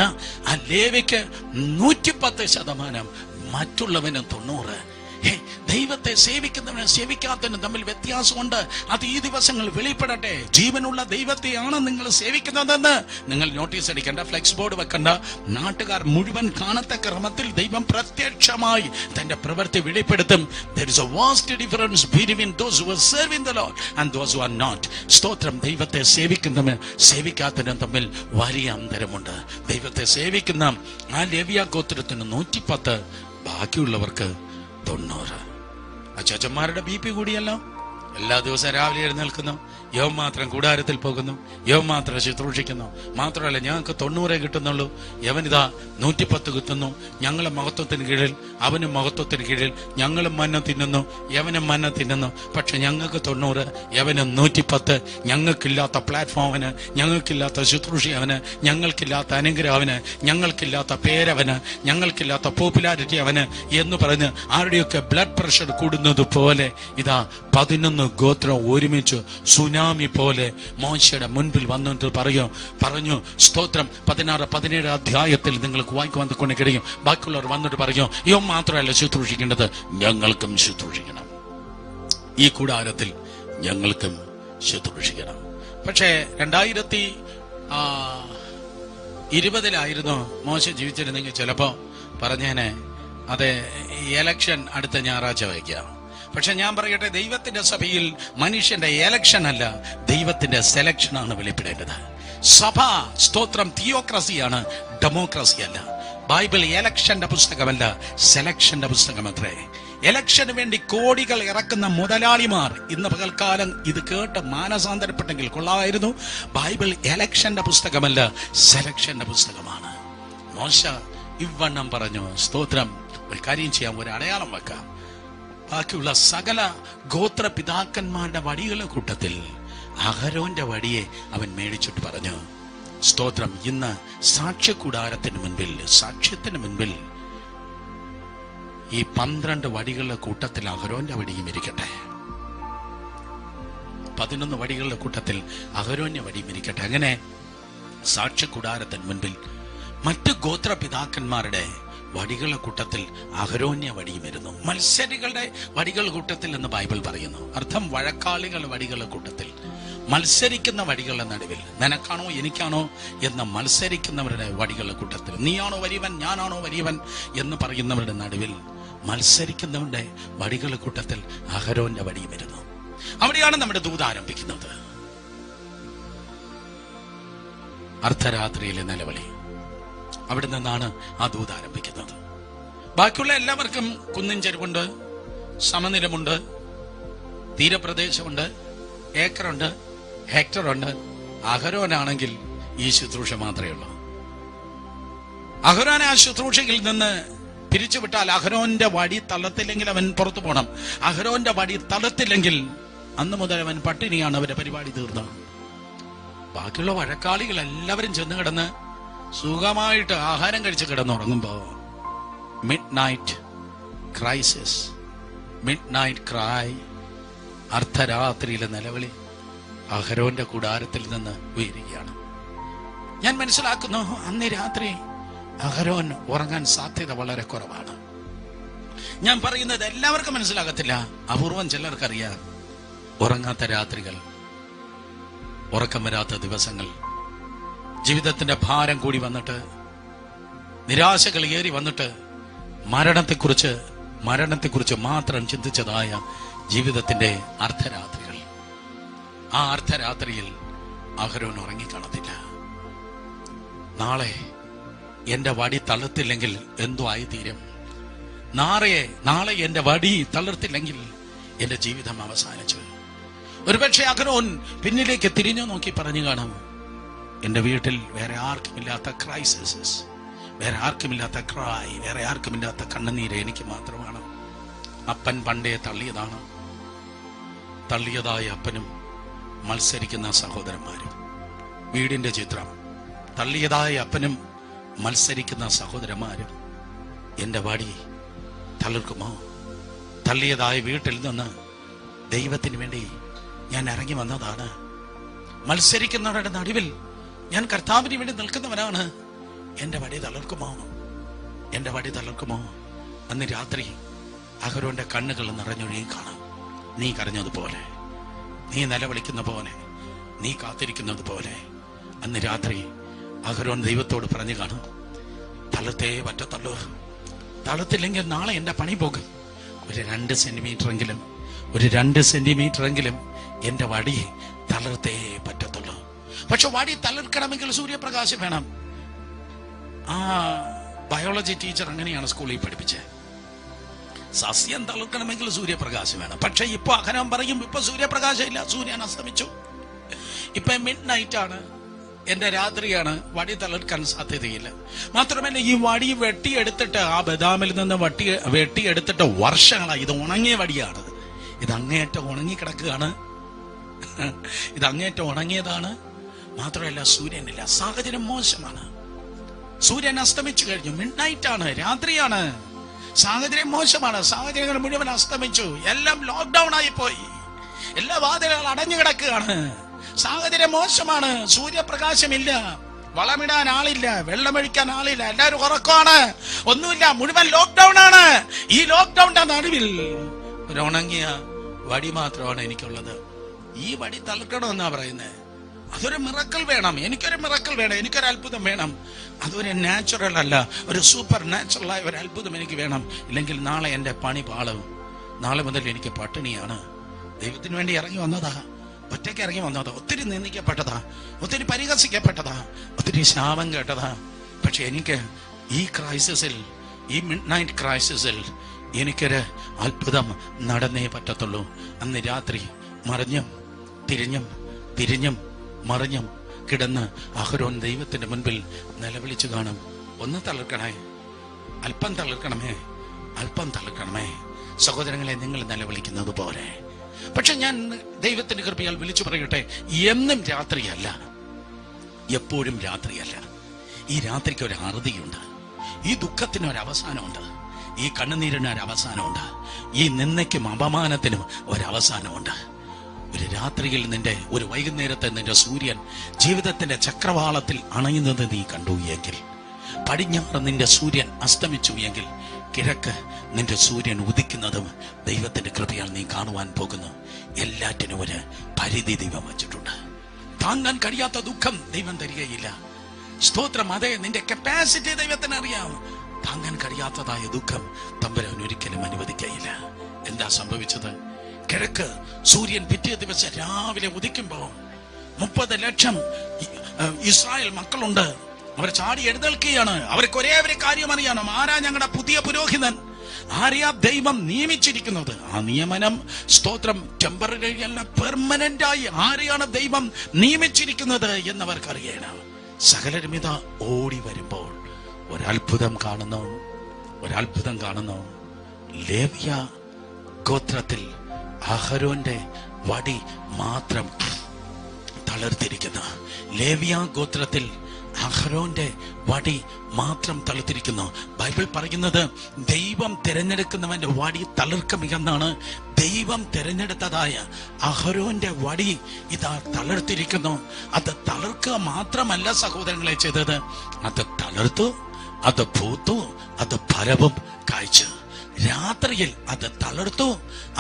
ആ ലേവിക്ക് 110%, മറ്റുള്ളവന് 90. ദൈവത്തെ സേവിക്കുന്നവനും സേവിക്കാത്തവനും തമ്മിൽ വ്യത്യാസമുണ്ട്. അത് ഈ ദിവസങ്ങൾ വെളിപ്പെടട്ടെ. ജീവനുള്ള ദൈവത്തെയാണ് നിങ്ങൾ സേവിക്കുന്നതെന്ന് നിങ്ങൾ നോട്ടീസ് അടിക്കേണ്ട, ഫ്ലെക്സ് ബോർഡ് വെക്കണ്ട. നാട്ടുകാർ മുഴുവൻ കാണത്തക്ക ക്രമത്തിൽ ദൈവം പ്രത്യക്ഷമായി തന്റെ പ്രവൃത്തി വെളിപ്പെടുത്തും. There is a vast difference between those who are serving the Lord and those who are not. സ്തോത്രം. ദൈവത്തെ സേവിക്കുന്നവനും സേവിക്കാത്തവനും തമ്മിൽ വലിയ അന്തരമുണ്ട്. ദൈവത്തെ സേവിക്കുന്ന ആ ലേവ്യ ഗോത്രത്തിന് 110, ബാക്കിയുള്ളവർക്ക് 90. അച്ചാച്ചന്മാരുടെ BP കൂടിയല്ലോ. എല്ലാ ദിവസവും രാവിലെ എഴുന്നേൽക്കുന്നു, യവൻ മാത്രം കൂടാരത്തിൽ പോകുന്നു, യവൻ മാത്രം ശുശ്രൂഷിക്കുന്നു. മാത്രമല്ല ഞങ്ങൾക്ക് 90 കിട്ടുന്നുള്ളൂ, യവനിതാ 110 കിട്ടുന്നു. ഞങ്ങളെ മഹത്വത്തിന് കീഴിൽ അവനും മഹത്വത്തിന് കീഴിൽ ഞങ്ങളും മന്ന തിന്നുന്നു, യവനും മന്ന തിന്നുന്നു. പക്ഷെ ഞങ്ങൾക്ക് 90, യവനും 110. ഞങ്ങൾക്കില്ലാത്ത പ്ലാറ്റ്ഫോമിന്, ഞങ്ങൾക്കില്ലാത്ത ശുശ്രൂഷ അവന്, ഞങ്ങൾക്കില്ലാത്ത അനുഗ്രഹം അവന്, ഞങ്ങൾക്കില്ലാത്ത പേരവന്, ഞങ്ങൾക്കില്ലാത്ത പോപ്പുലാരിറ്റി അവന് എന്ന് പറഞ്ഞ് ആരുടെയൊക്കെ ബ്ലഡ് പ്രഷർ കൂടുന്നത് പോലെ ഇതാ 11 ഗോത്രം ഒരുമിച്ച് സുനാമി പോലെ മോശയുടെ മുൻപിൽ വന്നിട്ട് പറഞ്ഞു സ്തോത്രം. 16-17 അധ്യായത്തിൽ നിങ്ങൾക്ക് വായിക്കുവാൻ കൊണ്ട് കഴിയും. ബാക്കിയുള്ളവർ വന്നിട്ട് പറഞ്ഞു, യോ മാത്രമല്ല ശുശ്രൂഷിക്കേണ്ടത്, ഞങ്ങൾക്കും ശുശ്രൂഷിക്കണം, ഈ കൂടാരത്തിൽ ഞങ്ങൾക്കും ശുശ്രൂഷിക്കണം. പക്ഷേ 2020 മോശ ജീവിച്ചിരുന്നെങ്കിൽ ചിലപ്പോ പറഞ്ഞേനെ അതെ എലക്ഷൻ അടുത്ത ഞായറാഴ്ച വയ്ക്കാം. പക്ഷെ ഞാൻ പറയട്ടെ, ദൈവത്തിന്റെ സഭയിൽ മനുഷ്യന്റെ എലക്ഷൻ അല്ല, ദൈവത്തിന്റെ സെലക്ഷനാണ് വെളിപ്പെടേണ്ടത്. സഭ സ്തോത്രം തിയോക്രസിയാണ്, ഡെമോക്രസി അല്ല. ബൈബിൾ എലക്ഷന്റെ പുസ്തകമല്ല, സെലക്ഷന്റെ പുസ്തകമത്രേ. എലക്ഷന് വേണ്ടി കോടികൾ ഇറക്കുന്ന മുതലാളിമാർ ഇന്ന് പകൽക്കാലം ഇത് കേട്ട് മാനസാന്തരപ്പെട്ടെങ്കിൽ കൊള്ളാമായിരുന്നു. ബൈബിൾ എലക്ഷന്റെ പുസ്തകമല്ല, സെലക്ഷന്റെ പുസ്തകമാണ്. മോശ ഇവണ്ണം പറഞ്ഞു, സ്തോത്രം. ഒരു കാര്യം ചെയ്യാം, ഒരു അടയാളം വെക്കാം. ബാക്കിയുള്ള സകല ഗോത്ര പിതാക്കന്മാരുടെ വടികളുടെ കൂട്ടത്തിൽ അഹരോന്റെ വടിയെ അവൻ മേടിച്ചിട്ട് പറഞ്ഞു, സ്തോത്രം. ഇന്ന് സാക്ഷ്യകൂടാരത്തിന് മുൻപിൽ, സാക്ഷ്യത്തിന് മുൻപിൽ ഈ 12 വടികളുടെ കൂട്ടത്തിൽ അഹരോന്റെ വടിയും ഇരിക്കട്ടെ. 11 വടികളുടെ കൂട്ടത്തിൽ അഹരോന്റെ വടിയും ഇരിക്കട്ടെ. അങ്ങനെ സാക്ഷ്യകൂടാരത്തിന് മുൻപിൽ മറ്റ് ഗോത്ര പിതാക്കന്മാരുടെ വടികളുടെ കൂട്ടത്തിൽ അഹരോന്യ വടിയും ഇരുന്നു. മത്സരികളുടെ വടികളുടെ കൂട്ടത്തിൽ എന്ന് ബൈബിൾ പറയുന്നു. അർത്ഥം വഴക്കാളികളുടെ വടികളുടെ കൂട്ടത്തിൽ, മത്സരിക്കുന്ന വടികളുടെ നടുവിൽ, നിനക്കാണോ എനിക്കാണോ എന്ന് മത്സരിക്കുന്നവരുടെ വടികളുടെ കൂട്ടത്തിൽ, നീയാണോ വലിയവൻ ഞാനാണോ വലിയവൻ എന്ന് പറയുന്നവരുടെ നടുവിൽ മത്സരിക്കുന്നവരുടെ വടികളുടെ കൂട്ടത്തിൽ അഹരോന്റെ വടിയും ഇരുന്നു. അവിടെയാണ് നമ്മുടെ ദൂത് ആരംഭിക്കുന്നത്. അർദ്ധരാത്രിയിലെ നിലവിളി, അവിടെ നിന്നാണ് ആ ദൂത് ആരംഭിക്കുന്നത്. ബാക്കിയുള്ള എല്ലാവർക്കും കുന്നിൻ ചെരുവുണ്ട്, സമനിലമുണ്ട്, തീരപ്രദേശമുണ്ട്, ഏക്കറുണ്ട്, ഹെക്ടറുണ്ട്. അഹരോനാണെങ്കിൽ ഈ ശുശ്രൂഷ മാത്രമേ ഉള്ളൂ. അഹരോനെ ആ ശുശ്രൂഷയിൽ നിന്ന് പിരിച്ചുവിട്ടാൽ അഹരോന്റെ വടി തള്ളത്തില്ലെങ്കിൽ അവൻ പുറത്തു പോകണം. അഹരോന്റെ വടി തള്ളത്തില്ലെങ്കിൽ അന്ന് മുതൽ അവൻ പട്ടിണിയാണ്. അവരുടെ പരിപാടി തീർന്നു. ബാക്കിയുള്ള വഴക്കാളികൾ എല്ലാവരും ചെന്ന് കിടന്ന് സുഖമായിട്ട് ആഹാരം കഴിച്ച് കിടന്നുറങ്ങുമ്പോ midnight crisis, midnight cry, അർദ്ധരാത്രിയിലെ നിലവിളി അഹരോന്റെ കൂടാരത്തിൽ നിന്ന് ഉയരുകയാണ്. ഞാൻ മനസ്സിലാക്കുന്നു അന്ന് രാത്രി അഹരോൻ ഉറങ്ങാൻ സാധ്യത വളരെ കുറവാണ്. ഞാൻ പറയുന്നത് എല്ലാവർക്കും മനസ്സിലാകത്തില്ല, അപൂർവം ചിലർക്കറിയാം. ഉറങ്ങാത്ത രാത്രികൾ, ഉറക്കം വരാത്ത ദിവസങ്ങൾ, ജീവിതത്തിന്റെ ഭാരം കൂടി വന്നിട്ട്, നിരാശകൾ ഏറി വന്നിട്ട് മരണത്തെക്കുറിച്ച് മാത്രം ചിന്തിച്ചതായ ജീവിതത്തിന്റെ അർദ്ധരാത്രികൾ. ആ അർദ്ധരാത്രിയിൽ അഹരോൻ ഉറങ്ങിക്കാണത്തില്ല. നാളെ എന്റെ വടി തളർത്തില്ലെങ്കിൽ എന്തോ ആയിത്തീരും. നാളെ എന്റെ വടി തളർത്തില്ലെങ്കിൽ എന്റെ ജീവിതം അവസാനിച്ചു. ഒരുപക്ഷെ അഹരോൻ പിന്നിലേക്ക് തിരിഞ്ഞു നോക്കി പറഞ്ഞു കാണും, എന്റെ വീട്ടിൽ വേറെ ആർക്കുമില്ലാത്ത ക്രൈസിസ്, വേറെ ആർക്കുമില്ലാത്ത ക്രൈ, വേറെ ആർക്കുമില്ലാത്ത കണ്ണുനീര് എനിക്ക് മാത്രമാണ്. അപ്പൻ പണ്ടേ തള്ളിയതായ അപ്പനും മത്സരിക്കുന്ന സഹോദരന്മാരും. വീടിന്റെ ചിത്രം, തള്ളിയതായ അപ്പനും മത്സരിക്കുന്ന സഹോദരന്മാരും. എന്റെ വടി തളർക്കുമോ? തള്ളിയതായ വീട്ടിൽ നിന്ന് ദൈവത്തിന് വേണ്ടി ഞാൻ ഇറങ്ങി വന്നതാണ്. മത്സരിക്കുന്നവരുടെ നടുവിൽ ഞാൻ കർത്താവിന് വേണ്ടി നിൽക്കുന്നവനാണ്. എന്റെ വടി തളർക്കുമോ? എന്റെ വടി തളർക്കുമോ? അന്ന് രാത്രി അഹരോന്റെ കണ്ണുകൾ നിറഞ്ഞൊഴുകി കാണാം. നീ കരഞ്ഞതുപോലെ, നീ നിലവിളിക്കുന്ന പോലെ, നീ കാത്തിരിക്കുന്നത് പോലെ അന്ന് രാത്രി അഹരോൻ ദൈവത്തോട് പറഞ്ഞു കാണും, തളർത്തേ പറ്റത്തുള്ളൂ. തളർത്തില്ലെങ്കിൽ നാളെ എന്റെ പണി പോകും. ഒരു 2 സെന്റിമീറ്ററെങ്കിലും എന്റെ വടി തളർത്തേ പറ്റത്തുള്ളൂ. പക്ഷെ വടി തളർക്കണമെങ്കിൽ സൂര്യപ്രകാശം വേണം. ആ ബയോളജി ടീച്ചർ അങ്ങനെയാണ് സ്കൂളിൽ പഠിപ്പിച്ചത്. സസ്യം തളർക്കണമെങ്കിൽ സൂര്യപ്രകാശം വേണം. പക്ഷെ ഇപ്പൊ അഹരോൻ പറയും, ഇപ്പൊ സൂര്യപ്രകാശം ഇല്ല, സൂര്യൻ അസ്തമിച്ചു, ഇപ്പൊ മിഡ് നൈറ്റ് ആണ്, എന്റെ രാത്രിയാണ്, വടി തളർക്കാൻ സാധ്യതയില്ല. മാത്രമല്ല ഈ വടി വെട്ടിയെടുത്തിട്ട്, ആ ബദാമിൽ നിന്ന് വെട്ടിയെടുത്തിട്ട് വർഷങ്ങളായി. ഇത് ഉണങ്ങിയ വടിയാണ്, ഇത് അങ്ങേയറ്റം ഉണങ്ങിക്കിടക്കുകയാണ്, ഇത് അങ്ങേയറ്റം ഉണങ്ങിയതാണ്. മാത്രമല്ല സൂര്യനില്ല, സാഹചര്യം മോശമാണ്. സൂര്യൻ അസ്തമിച്ചു കഴിഞ്ഞു, മിഡ് നൈറ്റ് ആണ്, രാത്രിയാണ്, സാഹചര്യം മോശമാണ്. സാഹചര്യങ്ങൾ മുഴുവൻ അസ്തമിച്ചു, എല്ലാം ലോക്ക്ഡൌൺ ആയി പോയി, എല്ലാ വാതിലുകളും അടഞ്ഞു കിടക്കുകയാണ്. സാഹചര്യം മോശമാണ്, സൂര്യപ്രകാശമില്ല, വളമിടാൻ ആളില്ല, വെള്ളമൊഴിക്കാൻ ആളില്ല, എല്ലാവരും ഉറക്കമാണ്, ഒന്നുമില്ല, മുഴുവൻ ലോക്ക്ഡൌൺ ആണ്. ഈ ലോക്ക്ഡൌണിന്റെ നടുവിൽ ഒരു ഉണങ്ങിയ വടി മാത്രമാണ് എനിക്കുള്ളത്. ഈ വടി തളർക്കണമെന്നാ പറയുന്നത്. അതൊരു മിറക്കിൾ വേണം, എനിക്കൊരു മിറക്കിൾ വേണം, എനിക്കൊരു അത്ഭുതം വേണം. അതൊരു നാച്ചുറൽ അല്ല, ഒരു സൂപ്പർ നാച്ചുറലായ ഒരു അത്ഭുതം എനിക്ക് വേണം. ഇല്ലെങ്കിൽ നാളെ എന്റെ പണി പാളും. നാളെ മുതൽ എനിക്ക് പട്ടിണിയാണ്. ദൈവത്തിന് വേണ്ടി ഇറങ്ങി വന്നതാ, ഒറ്റയ്ക്ക് ഇറങ്ങി വന്നതാ, ഒത്തിരി നിന്ദിക്കപ്പെട്ടതാ, ഒത്തിരി പരിഹസിക്കപ്പെട്ടതാ, ഒത്തിരി ശാപം കേട്ടതാ. പക്ഷെ എനിക്ക് ഈ ക്രൈസിസിൽ, ഈ മിഡ് നൈറ്റ് ക്രൈസിസിൽ എനിക്കൊരു അത്ഭുതം നടന്നേ പറ്റത്തുള്ളൂ. അന്ന് രാത്രി മറിഞ്ഞും തിരിഞ്ഞും മറിഞ്ഞും കിടന്ന് അഹരോൻ ദൈവത്തിന്റെ മുൻപിൽ നിലവിളിച്ചു കാണും, ഒന്ന് തളർക്കണേ, അല്പം തളർക്കണമേ, അല്പം തളർക്കണമേ. സഹോദരങ്ങളെ, നിങ്ങൾ നിലവിളിക്കുന്നത് പോലെ. പക്ഷെ ഞാൻ ദൈവത്തിന്റെ കൃപയാൽ വിളിച്ചു പറയട്ടെ, എന്നും രാത്രിയല്ല, എപ്പോഴും രാത്രിയല്ല. ഈ രാത്രിക്ക് ഒരു അറുതിയുണ്ട്, ഈ ദുഃഖത്തിന് ഒരു അവസാനമുണ്ട്, ഈ കണ്ണുനീരിന് ഒരു അവസാനമുണ്ട്, ഈ നിന്ദയ്ക്കും അപമാനത്തിനും ഒരവസാനമുണ്ട്. ഒരു രാത്രിയിൽ ഒരു വൈകുന്നേരത്തെ നിന്റെ സൂര്യൻ ജീവിതത്തിന്റെ ചക്രവാളത്തിൽ അണയുന്നത് നീ കണ്ടു എങ്കിൽ, പടിഞ്ഞാറ് നിന്റെ സൂര്യൻ അസ്തമിച്ചു എങ്കിൽ, കിഴക്ക് നിന്റെ സൂര്യൻ ഉദിക്കുന്നതും ദൈവത്തിന്റെ കൃപയാൽ നീ കാണുവാൻ പോകുന്നു. എല്ലാറ്റിനും ഒരു പരിധി ദൈവം വച്ചിട്ടുണ്ട്. താങ്ങാൻ കഴിയാത്ത ദുഃഖം ദൈവം തരികയില്ല. സ്തോത്രം. അതെ, നിന്റെ കപ്പാസിറ്റി ദൈവത്തിന് അറിയാം. താങ്ങാൻ കഴിയാത്തതായ ദുഃഖം തമ്പുരാൻ ഒരിക്കലും അനുവദിക്കയില്ല. എന്താ സംഭവിച്ചത്? കിഴക്ക് സൂര്യൻ പിറ്റേ ദിവസം രാവിലെ ഉദിക്കുമ്പോ 30 ലക്ഷം ഇസ്രായേൽ മക്കളുണ്ട്. അവർ ചാടി എഴുന്നേൽക്കുകയാണ്. അവർക്ക് ഒരേ ഒരു കാര്യം അറിയണം, ആരാ ഞങ്ങളുടെ പുതിയ പുരോഹിതൻ, ആരെയാ ദൈവം നിയമിച്ചിരിക്കുന്നത്. ആ നിയമനം, സ്തോത്രം, ടെമ്പററി അല്ല, പെർമനന്റ് ആയി ആരെയാണ് ദൈവം നിയമിച്ചിരിക്കുന്നത് എന്നവർക്ക് അറിയണം. സകലരും ഇതാ ഓടി വരുമ്പോൾ ഒരത്ഭുതം കാണുന്നു. ലേവ്യ ഗോത്രത്തിൽ അഹരോന്റെ വടി മാത്രം തളർത്തിരിക്കുന്നു. ലേവ്യ ഗോത്രത്തിൽ അഹരോന്റെ വടി മാത്രം തളർത്തിരിക്കുന്നു. ബൈബിൾ പറയുന്നത് ദൈവം തിരഞ്ഞെടുക്കുന്നവന്റെ വടി തളർക്കുമെന്നാണ്. ദൈവം തിരഞ്ഞെടുത്തതായ അഹരോന്റെ വടി ഇതാ തളർത്തിരിക്കുന്നു. അത് തളർക്കുക മാത്രമല്ല സഹോദരങ്ങളെ ചെയ്തത്, അത് തളർത്തു, അത് പൂത്തു, അത് ഫലവും കായ്ച്ചു. രാത്രിയിൽ അത് തളർത്തു,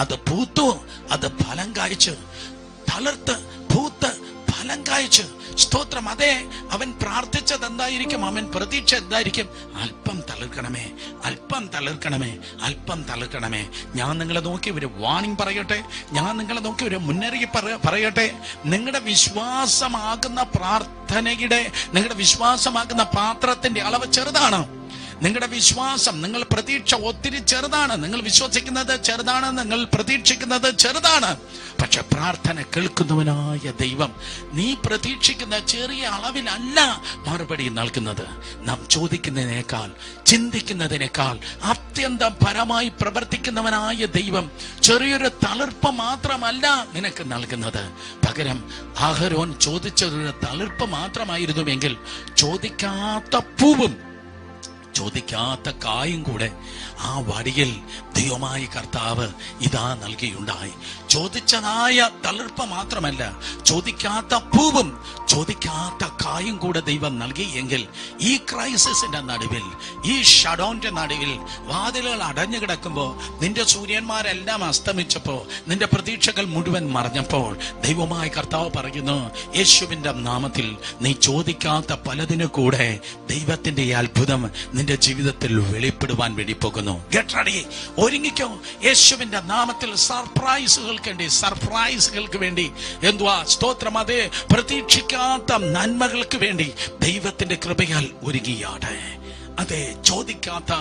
അത് പൂത്തു, അത് ഫലം കായ്ച്ചു. തളർത്ത് പൂത്ത് ഫലം കായ്ച്ചു. സ്തോത്രം. അതെ, അവൻ പ്രാർത്ഥിച്ചത് എന്തായിരിക്കും? അവൻ പ്രതീക്ഷ എന്തായിരിക്കും? അല്പം തളിർക്കണമേ, അല്പം തളിർക്കണമേ, അല്പം തളിർക്കണമേ. ഞാൻ നിങ്ങളെ നോക്കി ഒരു വാണിംഗ് പറയട്ടെ, ഞാൻ നിങ്ങളെ നോക്കി ഒരു മുന്നറിയിപ്പ് പറയട്ടെ. നിങ്ങളുടെ വിശ്വാസമാകുന്ന പ്രാർത്ഥനയുടെ, നിങ്ങളുടെ വിശ്വാസമാകുന്ന പാത്രത്തിന്റെ അളവ് ചെറുതാണ്. നിങ്ങളുടെ വിശ്വാസം, നിങ്ങൾ പ്രതീക്ഷ ഒത്തിരി ചെറുതാണ്. നിങ്ങൾ വിശ്വസിക്കുന്നത് ചെറുതാണ്, നിങ്ങൾ പ്രതീക്ഷിക്കുന്നത് ചെറുതാണ്. പക്ഷെ പ്രാർത്ഥന കേൾക്കുന്നവനായ ദൈവം നീ പ്രതീക്ഷിക്കുന്ന ചെറിയ അളവിലല്ല മറുപടി നൽകുന്നത്. നാം ചോദിക്കുന്നതിനേക്കാൾ, ചിന്തിക്കുന്നതിനേക്കാൾ അത്യന്തം പരമായി പ്രവർത്തിക്കുന്നവനായ ദൈവം ചെറിയൊരു തളിർപ്പ് മാത്രമല്ല നിനക്ക് നൽകുന്നത്. പകരം അഹരോൻ ചോദിച്ചൊരു തളിർപ്പ് മാത്രമായിരുന്നുവെങ്കിൽ ചോദിക്കാത്ത പൂവും ചോദിക്കാത്ത കായും കൂടെ ആ വടിയിൽ ദൈവമായ കർത്താവ് ഇതാ നൽകിയുണ്ടായി. ചോദിച്ചതായ തളിർപ്പ് മാത്രമല്ല, ചോദിക്കാത്ത പൂവും ചോദിക്കാത്ത കായും കൂടെ ദൈവം നൽകി എങ്കിൽ ഈ ക്രൈസിസിന്റെ നടുവിൽ, ഈ ഷഡൗണിന്റെ നടുവിൽ, വാതിലുകൾ അടഞ്ഞു കിടക്കുമ്പോൾ, നിന്റെ സൂര്യന്മാരെല്ലാം അസ്തമിച്ചപ്പോൾ, നിന്റെ പ്രതീക്ഷകൾ മുഴുവൻ മറഞ്ഞപ്പോൾ ദൈവമായ കർത്താവ് പറയുന്നു, യേശുവിന്റെ നാമത്തിൽ നീ ചോദിക്കാത്ത പലതിനു കൂടെ ദൈവത്തിന്റെ ഈ അത്ഭുതം നിന്റെ ജീവിതത്തിൽ വെളിപ്പെടുവാൻ വേണ്ടി പോകുന്നു. ഗെറ്റ് റെഡി, ഒരുങ്ങിക്കോ. യേശുവിന്റെ നാമത്തിൽ സർപ്രൈസുകൾക്ക് വേണ്ടി എന്തുവാ സ്തോത്രം, അതേ പ്രതീക്ഷിക്കാത്ത നന്മകൾക്ക് വേണ്ടി ദൈവത്തിന്റെ കൃപയാൽ ഒരുങ്ങിയാടെ. അതെ, ചോദിക്കാത്ത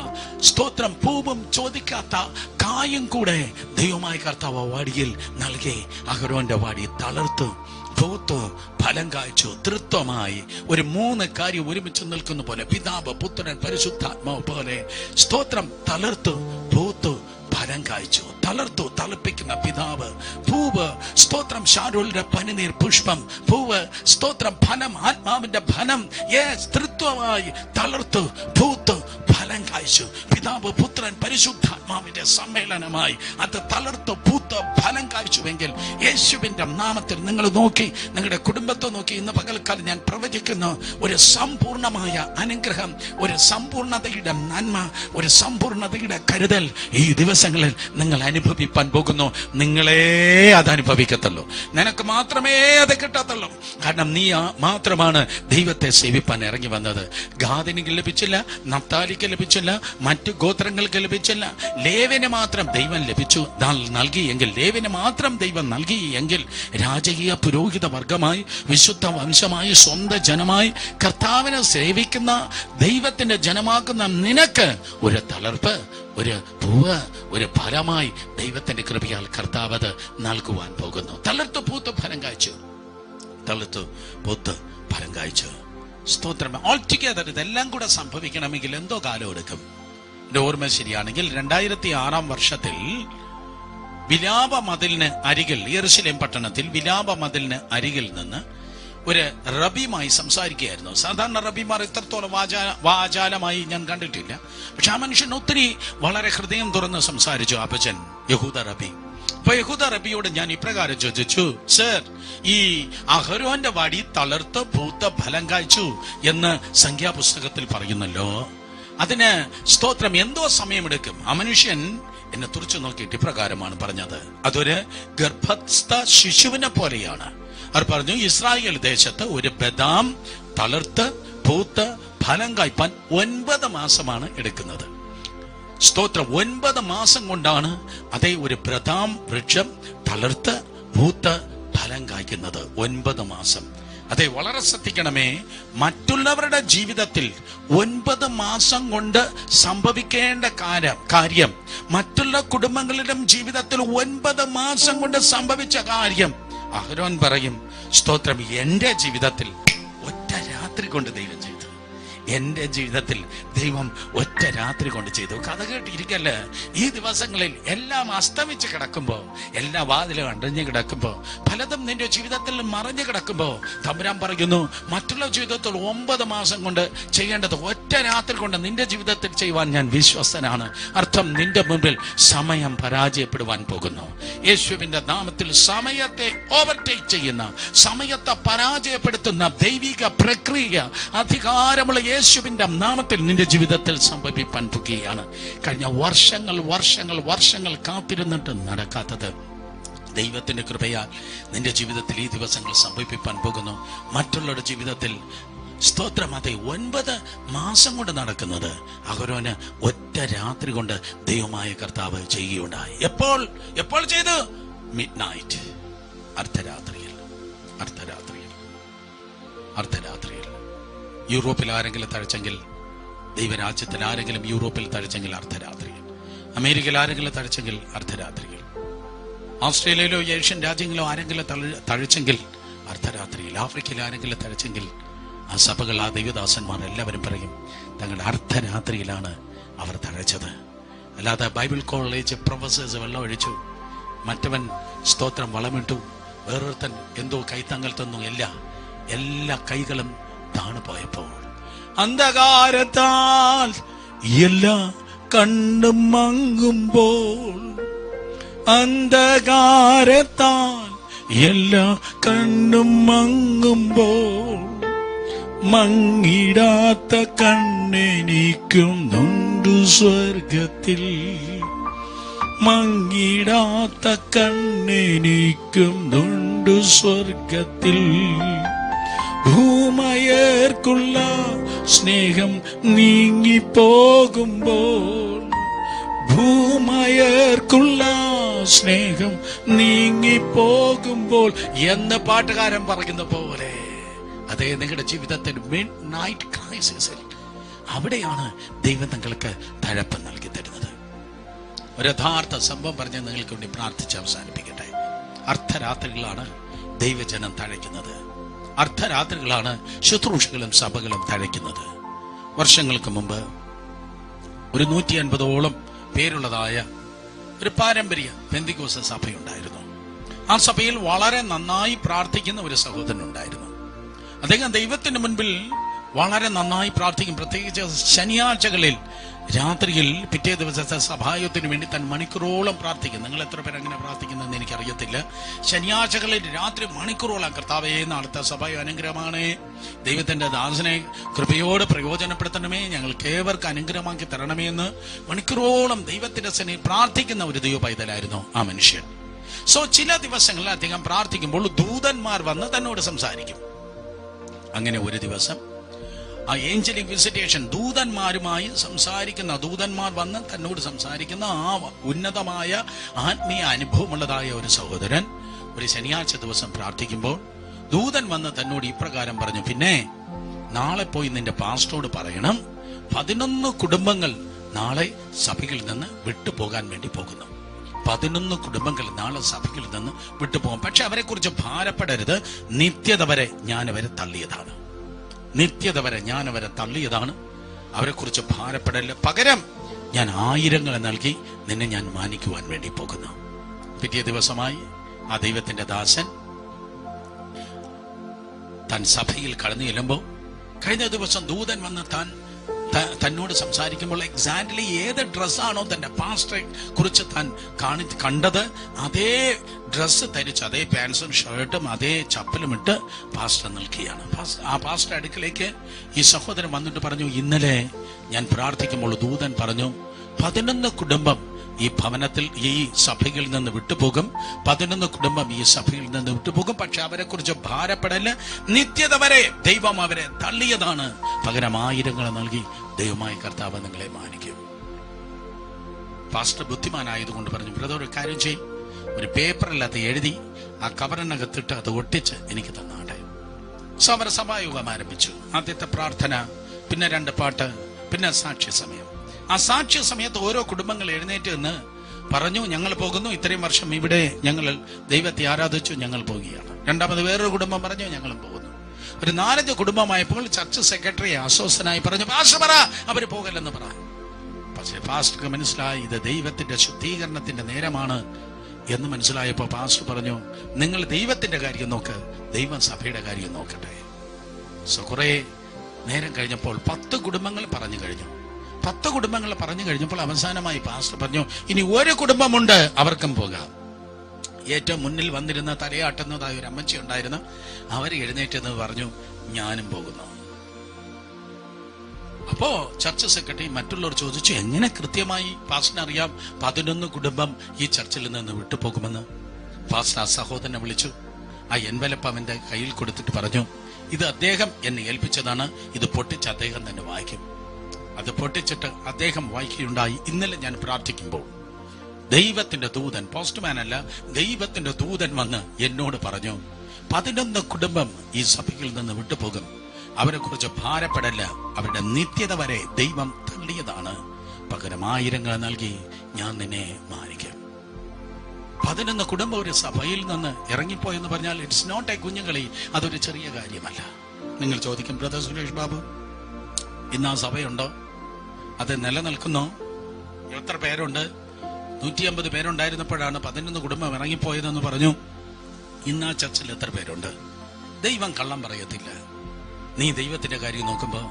സ്തോത്രം പൂവും ചോദിക്കാത്ത കായും കൂടെ ദൈവമായ കർത്താവ് വാടിയിൽ നൽകി. അഹരോന്റെ വാടി തളർത്തു, പൂത്തു, ഫലം കായ്ച്ചു. തൃത്വമായി ഒരു 3 കാര്യം ഒരുമിച്ച് നിൽക്കുന്ന പോലെ, പിതാവ്, പുത്രൻ, പരിശുദ്ധാത്മാവ് പോലെ സ്തോത്രം. തളർത്തു, പൂത്തു, ഫലം കായ്ച്ചു. തളർത്തു, തളിപ്പിക്കുന്ന പിതാവ്. പൂവ് സ്തോത്രം, ഷാരോളിന്റെ പനിനീർ പുഷ്പം. പൂവ് സ്തോത്രം, ഫലം, ആത്മാവിന്റെ ഫലം. തൃത്വമായി തളർത്തു, പൂത്തു, ഫലം കായ്ച്ചു. പിതാവ്, പുത്രൻ, പരിശുദ്ധാത്മാവിന്റെ സമ്മേളനമായി അത് തളർത്തു, പൂത്ത്, ഫലം കായ്ച്ചുവെങ്കിൽ യേശുവിന്റെ നാമത്തിൽ നിങ്ങൾ നോക്കി, നിങ്ങളുടെ കുടുംബത്തെ നോക്കി ഇന്ന് പകൽക്കാലം ഞാൻ പ്രവചിക്കുന്നു, ഒരു സമ്പൂർണമായ അനുഗ്രഹം, ഒരു സമ്പൂർണതയുടെ നന്മ, ഒരു സമ്പൂർണതയുടെ കരുതൽ ഈ ദിവസങ്ങളിൽ നിങ്ങൾ അനുഭവിപ്പാൻ പോകുന്നു. നിങ്ങളെ അത് അനുഭവിക്കത്തുള്ളൂ, നിനക്ക് മാത്രമേ അത് കിട്ടത്തുള്ളൂ. കാരണം നീ മാത്രമാണ് ദൈവത്തെ സേവിപ്പാൻ ഇറങ്ങി വന്നത്. ഗാദിനിക്ക് ലഭിച്ചില്ല, നഫ്താലിക്ക് ലഭിച്ചില്ല, മറ്റു ഗോത്രങ്ങൾക്ക് ലഭിച്ചില്ല. ലേവ്യന് മാത്രം ദൈവം ലഭിച്ചു നൽകി എങ്കിൽ, ലേവ്യന് മാത്രം ദൈവം നൽകി എങ്കിൽ, രാജകീയ പുരോഹിത വർഗമായി, വിശുദ്ധ വംശമായി, സ്വന്തം ജനമായി, കർത്താവിനെ സേവിക്കുന്ന ദൈവത്തിന്റെ ജനമാക്കുന്ന നിനക്ക് ഒരു തളർപ്പ്, ഒരു പൂവ്, ഒരു ഫലമായി ദൈവത്തിന്റെ കൃപയാൽ കർത്താവ് അത് നൽകുവാൻ പോകുന്നു. തളർത്തു, പൂത്ത്, ഫലം കായ്ച്ചു. തളർത്തു, പൂത്ത്, ഫലം കായ്ച്ചു. സ്തോത്രം. ഓൾ ടുഗെദർ ഇതെല്ലാം കൂടെ സംഭവിക്കണമെങ്കിൽ എന്തോ കാലം എടുക്കും. എന്റെ ഓർമ്മ ശരിയാണെങ്കിൽ 2006 വർഷത്തിൽ വിലാപ മതിലിന് അരികിൽ, യെരുശലേം പട്ടണത്തിൽ വിലാപ മതിലിന് അരികിൽ നിന്ന് ഒരു റബിയുമായി സംസാരിക്കുകയായിരുന്നു. സാധാരണ റബിമാർ ഇത്രത്തോളം വാചാലമായി ഞാൻ കണ്ടിട്ടില്ല. പക്ഷെ ആ മനുഷ്യൻ ഒത്തിരി വളരെ ഹൃദയം തുറന്ന് സംസാരിച്ചു. അപ്പച്ചൻ യഹൂദ റബി. അപ്പൊ യഹൂദ റബിയോട് ഞാൻ ഇപ്രകാരം ചോദിച്ചു, സർ, ഈ അഹരോന്റെ വടി തളർത്ത്, പൂത്ത, ഫലം കായ്ച്ചു എന്ന് സംഖ്യാപുസ്തകത്തിൽ പറയുന്നല്ലോ, അതിന് സ്തോത്രം എന്തോ സമയമെടുക്കും? ആ മനുഷ്യൻ എന്നെ തുറച്ചു നോക്കിയിട്ട് ഇപ്രകാരമാണ് പറഞ്ഞത്, അതൊരു ഗർഭസ്ഥ ശിശുവിനെ പോലെയാണ്. അവർ പറഞ്ഞു, ഇസ്രായേൽ ദേശത്ത് ഒരു ബദാം തളർത്ത്, പൂത്ത്, ഫലം കായ്പാൻ 9 മാസമാണ് എടുക്കുന്നത്. സ്തോത്രം. 9 മാസം കൊണ്ടാണ് അതേ ഒരു ബദാം വൃക്ഷം തളർത്ത്, പൂത്ത്, ഫലം കായ്ക്കുന്നത്. 9 മാസം. അതെ, വളരെ ശ്രദ്ധിക്കണമേ. മറ്റുള്ളവരുടെ ജീവിതത്തിൽ 9 മാസം കൊണ്ട് സംഭവിക്കേണ്ട കാര്യം മറ്റുള്ള കുടുംബങ്ങളുടെ ജീവിതത്തിൽ 9 മാസം കൊണ്ട് സംഭവിച്ച കാര്യം അഹരോൻ പറയും, സ്തോത്രം, എന്റെ ജീവിതത്തിൽ ഒറ്റ രാത്രി കൊണ്ട് ദൈവം ചെയ്തു. എന്റെ ജീവിതത്തിൽ ദൈവം ഒറ്റ രാത്രി കൊണ്ട് ചെയ്തു. കഥ കേട്ടിരിക്കല്ലേ? ഈ ദിവസങ്ങളിൽ എല്ലാം അസ്തമിച്ച് കിടക്കുമ്പോ, എല്ലാ വാതിലും അടഞ്ഞു കിടക്കുമ്പോ, പലതും നിന്റെ ജീവിതത്തിൽ മറഞ്ഞു കിടക്കുമ്പോ തമ്പുരാൻ പറയുന്നു, മറ്റുള്ള ജീവിതത്തിൽ 9 മാസം കൊണ്ട് ചെയ്യേണ്ടത് ഒറ്റ രാത്രി കൊണ്ട് നിന്റെ ജീവിതത്തിൽ ചെയ്യുവാൻ ഞാൻ വിശ്വസ്തനാണ്. അർത്ഥം, നിന്റെ മുമ്പിൽ സമയം പരാജയപ്പെടുവാൻ പോകുന്നു. യേശുവിന്റെ നാമത്തിൽ സമയത്തെ ഓവർടേക്ക് ചെയ്യുന്ന, സമയത്തെ പരാജയപ്പെടുത്തുന്ന ദൈവിക പ്രക്രിയ അധികാരമുള്ള യേശുവിന്റെ നാമത്തിൽ നിന്റെ ജീവിതത്തിൽ സംഭവിപ്പാൻ പോകുകയാണ്. കഴിഞ്ഞ വർഷങ്ങൾ കാത്തിരുന്നിട്ട് നടക്കാത്തത് ദൈവത്തിന്റെ കൃപയാൽ നിന്റെ ജീവിതത്തിൽ ഈ ദിവസങ്ങൾ സംഭവിപ്പിക്കാൻ പോകുന്നു. മറ്റുള്ളവരുടെ ജീവിതത്തിൽ സ്തോത്രം, അതെ 9 മാസം കൊണ്ട് നടക്കുന്നത് അഹരോന് ഒറ്റ രാത്രി കൊണ്ട് ദൈവമായ കർത്താവ് ചെയ്യുകയുണ്ടായി. എപ്പോൾ ചെയ്തു? മിഡ് നൈറ്റ്, അർദ്ധരാത്രിയിൽ. യൂറോപ്പിൽ ആരെങ്കിലും തഴച്ചെങ്കിൽ, ദൈവരാജ്യത്തിൽ ആരെങ്കിലും യൂറോപ്പിൽ തഴച്ചെങ്കിൽ അർദ്ധരാത്രിയിൽ. അമേരിക്കയിൽ ആരെങ്കിലും തഴച്ചെങ്കിൽ അർദ്ധരാത്രിയിൽ. ഓസ്ട്രേലിയയിലോ ഏഷ്യൻ രാജ്യങ്ങളിലോ ആരെങ്കിലും തഴച്ചെങ്കിൽ അർദ്ധരാത്രിയിൽ. ആഫ്രിക്കയിൽ ആരെങ്കിലും തഴച്ചെങ്കിൽ ആ സഭകൾ, ആ ദൈവദാസന്മാർ എല്ലാവരും പറയും തങ്ങളുടെ അർദ്ധരാത്രിയിലാണ് അവർ തഴച്ചത്. അല്ലാതെ ബൈബിൾ കോളേജ് പ്രൊഫസേഴ്സ് വെള്ളം ഒഴിച്ചു, മറ്റവൻ സ്തോത്രം വളമിട്ടു, വേറൊരുത്തൻ എന്തോ കൈത്തങ്ങൾ തന്നു, എല്ലാ കൈകളും താണുപോയപ്പോൾ അന്ധകാരത്താൽ എല്ലാ കണ്ണും മങ്ങുമ്പോൾ, അന്ധകാരത്താൽ എല്ലാ കണ്ണും മങ്ങുമ്പോൾ, മങ്ങിടാത്ത കണ്ണെനിക്കുന്നുണ്ടു സ്വർഗത്തിൽ, മങ്ങിടാത്ത കണ്ണെനിക്കുന്നുണ്ടു സ്വർഗത്തിൽ. ഭൂമയർക്കുള്ള സ്നേഹം നീങ്ങിപ്പോകുമ്പോൾ, ഭൂമയർക്കുള്ള സ്നേഹം നീങ്ങിപ്പോകുമ്പോൾ എന്ന് പാട്ടുകാരൻ പറയുന്ന പോലെ, അതേ നിങ്ങളുടെ ജീവിതത്തിൽ മിഡ് നൈറ്റ് ക്രൈസിസിൽ അവിടെയാണ് ദൈവം നിങ്ങൾക്ക് തഴപ്പ് നൽകി തരുന്നത്. ഒരു യഥാർത്ഥ സംഭവം പറഞ്ഞ് നിങ്ങൾക്ക് വേണ്ടി പ്രാർത്ഥിച്ച് അവസാനിപ്പിക്കട്ടെ. അർദ്ധരാത്രികളാണ് ദൈവജനം തഴയ്ക്കുന്നത്. അർദ്ധരാത്രികളാണ് ശുശ്രൂഷകളും സഭകളും തഴയ്ക്കുന്നത്. വർഷങ്ങൾക്ക് മുമ്പ് ഒരു 150ഓളം പേരുള്ളതായ ഒരു പാരമ്പര്യ പെന്തിക്കോസ്ത് സഭയുണ്ടായിരുന്നു. ആ സഭയിൽ വളരെ നന്നായി പ്രാർത്ഥിക്കുന്ന ഒരു സഹോദരൻ ഉണ്ടായിരുന്നു. അദ്ദേഹം ദൈവത്തിന് മുൻപിൽ വളരെ നന്നായി പ്രാർത്ഥിക്കും. പ്രത്യേകിച്ച് ശനിയാഴ്ചകളിൽ രാത്രിയിൽ പിറ്റേ ദിവസത്തെ സഭായത്തിന് വേണ്ടി താൻ മണിക്കൂറോളം പ്രാർത്ഥിക്കും. നിങ്ങൾ എത്ര പേർ അങ്ങനെ പ്രാർത്ഥിക്കുന്നതെന്ന് എനിക്കറിയത്തില്ല. ശനിയാഴ്ചകളിൽ രാത്രി മണിക്കൂറോളം, കർത്താവേ നാളത്തെ സഭയോ അനുഗ്രഹമാണ്, ദൈവത്തിന്റെ ദാസനെ കൃപയോട് പ്രയോജനപ്പെടുത്തണമേ, ഞങ്ങൾക്ക് ഏവർക്ക് അനുഗ്രഹമാക്കി തരണമേ എന്ന് മണിക്കൂറോളം ദൈവത്തിന്റെ സന്നിധിയിൽ പ്രാർത്ഥിക്കുന്ന ഒരു ദൈവ പൈതലായിരുന്നു ആ മനുഷ്യൻ. ചില ദിവസങ്ങളിൽ അദ്ദേഹം പ്രാർത്ഥിക്കുമ്പോൾ ദൂതന്മാർ വന്ന് തന്നോട് സംസാരിക്കും. അങ്ങനെ ഒരു ദിവസം ആ ഏഞ്ചലിക് വിസിറ്റേഷൻ, ദൂതന്മാരുമായി സംസാരിക്കുന്ന, ദൂതന്മാർ വന്ന് തന്നോട് സംസാരിക്കുന്ന ആ ഉന്നതമായ ആത്മീയ അനുഭവമുള്ളതായ ഒരു സഹോദരൻ ഒരു ശനിയാഴ്ച ദിവസം പ്രാർത്ഥിക്കുമ്പോൾ ദൂതൻ വന്ന് തന്നോട് ഇപ്രകാരം പറഞ്ഞു, പിന്നെ നാളെ പോയി നിന്റെ പാസ്റ്ററോട് പറയണം 11 കുടുംബങ്ങൾ നാളെ സഭയിൽ നിന്ന് വിട്ടുപോകാൻ വേണ്ടി പോകുന്നു. 11 കുടുംബങ്ങൾ നാളെ സഭയിൽ നിന്ന് വിട്ടുപോകും. പക്ഷെ അവരെ കുറിച്ച് ഭാരപ്പെടരുത്, നിത്യത വരെ ഞാനവരെ തള്ളിയതാണ്, നിത്യത വരെ ഞാനവരെ തള്ളിയതാണ്, അവരെ കുറിച്ച് ഭാരപ്പെടല്ല, പകരം ഞാൻ 1000 നൽകി നിന്നെ ഞാൻ മാനിക്കുവാൻ വേണ്ടി പോകുന്നു. പിറ്റേ ദിവസമായി ആ ദൈവത്തിന്റെ ദാസൻ താൻ സഭയിൽ കടന്നു ചെല്ലുമ്പോൾ, കഴിഞ്ഞ ദിവസം ദൂതൻ വന്ന് തന്നോട് സംസാരിക്കുമ്പോൾ എക്സാക്ട്ലി ഏത് ഡ്രസ്സാണോ തന്റെ പാസ്റ്ററെ കുറിച്ച് താൻ കണ്ടത്, അതേ ഡ്രസ്സ് ധരിച്ച്, അതേ പാൻസും ഷർട്ടും അതേ ചപ്പലും ഇട്ട് പാസ്റ്റർ നിൽക്കുകയാണ്. ആ പാസ്റ്റർ അടുക്കലേക്ക് ഈ സഹോദരൻ വന്നിട്ട് പറഞ്ഞു, ഇന്നലെ ഞാൻ പ്രാർത്ഥിക്കുമ്പോൾ ദൂതൻ പറഞ്ഞു 11 കുടുംബം ഈ ഭവനത്തിൽ, ഈ സഭയിൽ നിന്ന് വിട്ടുപോകും, 11 കുടുംബം ഈ സഭയിൽ നിന്ന് വിട്ടുപോകും. പക്ഷെ അവരെ കുറിച്ച് ഭാരപ്പെടല്, നിത്യത വരെ ദൈവം അവരെ തള്ളിയതാണ്, പകരം 1000 നൽകി ദൈവമായ കർത്താവ് നിങ്ങളെ മാനിക്കും. പാസ്റ്റർ ബുദ്ധിമാനായതുകൊണ്ട് പറഞ്ഞു, ബ്രദർ ഒരു കാര്യം ചെയ്യും, ഒരു പേപ്പറിൽ അത് എഴുതി ആ കവറിനകത്തിട്ട് അത് ഒട്ടിച്ച് എനിക്ക് തന്നാട്ടെ. സഭായോഗം ആരംഭിച്ചു. ആദ്യത്തെ പ്രാർത്ഥന, പിന്നെ 2 പാട്ട്, പിന്നെ സാക്ഷ്യ സമയം. ആ സാക്ഷ്യ സമയത്ത് ഓരോ കുടുംബങ്ങൾ എഴുന്നേറ്റ് എന്ന് പറഞ്ഞു, ഞങ്ങൾ പോകുന്നു, ഇത്രയും വർഷം ഇവിടെ ഞങ്ങൾ ദൈവത്തെ ആരാധിച്ചു, ഞങ്ങൾ പോവുകയാണ്. രണ്ടാമത് വേറൊരു കുടുംബം പറഞ്ഞു, ഞങ്ങളും പോകുന്നു. ഒരു 4-5 കുടുംബമായപ്പോൾ ചർച്ച് സെക്രട്ടറി അസ്വസ്ഥനായി പറഞ്ഞു, പാസ്റ്റർ പറ അവര് പോകല്ലെന്ന് പറ. പക്ഷേ പാസ്റ്റർക്ക് മനസ്സിലായി ഇത് ദൈവത്തിന്റെ ശുദ്ധീകരണത്തിന്റെ നേരമാണ് എന്ന് മനസ്സിലായപ്പോ പാസ്റ്റർ പറഞ്ഞു, നിങ്ങൾ ദൈവത്തിന്റെ കാര്യം നോക്ക്, ദൈവം സഭയുടെ കാര്യം നോക്കട്ടെ. കുറെ നേരം കഴിഞ്ഞപ്പോൾ 10 കുടുംബങ്ങൾ പറഞ്ഞു കഴിഞ്ഞു. 10 കുടുംബങ്ങൾ പറഞ്ഞു കഴിഞ്ഞപ്പോൾ അവസാനമായി പാസ്റ്റർ പറഞ്ഞു, ഇനി ഒരു കുടുംബമുണ്ട്, അവർക്കും പോകാം. ഏറ്റവും മുന്നിൽ വന്നിരുന്ന തലയാട്ടുന്നതായ ഒരു അമ്മച്ചി ഉണ്ടായിരുന്നു. അവർ എഴുന്നേറ്റെന്ന് പറഞ്ഞു, ഞാനും പോകുന്നു. അപ്പോ ചർച്ച് സെക്രട്ടറി മറ്റുള്ളവർ ചോദിച്ചു, എങ്ങനെ കൃത്യമായി പാസ്റ്ററിന് അറിയാം 11 കുടുംബം ഈ ചർച്ചിൽ നിന്ന് വിട്ടുപോകുമെന്ന്? പാസ്റ്റർ ആ സഹോദരനെ വിളിച്ചു. ആ എൻവലപ്പ് അവന്റെ കയ്യിൽ കൊടുത്തിട്ട് പറഞ്ഞു, ഇത് അദ്ദേഹം എന്നെ ഏൽപ്പിച്ചതാണ്, ഇത് പൊട്ടിച്ച് അദ്ദേഹം തന്നെ വായിക്കും. അത് പൊട്ടിച്ചിട്ട് അദ്ദേഹം വായിക്കുകയുണ്ടായി. ഇന്നലെ ഞാൻ പ്രാർത്ഥിക്കുമ്പോൾ ദൈവത്തിന്റെ ദൂതൻ, പോസ്റ്റ്മാൻ അല്ല, ദൈവത്തിന്റെ ദൂതൻ വന്ന് എന്നോട് പറഞ്ഞു, 11 കുടുംബം ഈ സഭയിൽ നിന്ന് വിട്ടുപോകും. അവരെ കുറിച്ച് ഭാരപ്പെടല്ല, അവരുടെ നിത്യത വരെ ദൈവം തള്ളിയതാണ്. പകരം 1000 നൽകി ഞാൻ നിന്നെ മാനിക്കും. 11 കുടുംബം ഒരു സഭയിൽ നിന്ന് ഇറങ്ങിപ്പോയെന്ന് പറഞ്ഞാൽ ഇറ്റ്സ് നോട്ട് എ കുഞ്ഞുങ്ങളി, അതൊരു ചെറിയ കാര്യമല്ല. നിങ്ങൾ ചോദിക്കും, ബ്രദർ സുരേഷ് ബാബു, ഇന്ന് ആ സഭയുണ്ടോ? അത് നിലനിൽക്കുന്നോ? എത്ര പേരുണ്ട്? 150 പേരുണ്ടായിരുന്നപ്പോഴാണ് 11 കുടുംബം ഇറങ്ങിപ്പോയതെന്ന് പറഞ്ഞു. ഇന്ന് ആ ചർച്ചിൽ എത്ര പേരുണ്ട്? ദൈവം കള്ളം പറയത്തില്ല. നീ ദൈവത്തിന്റെ കാര്യം നോക്കുമ്പോൾ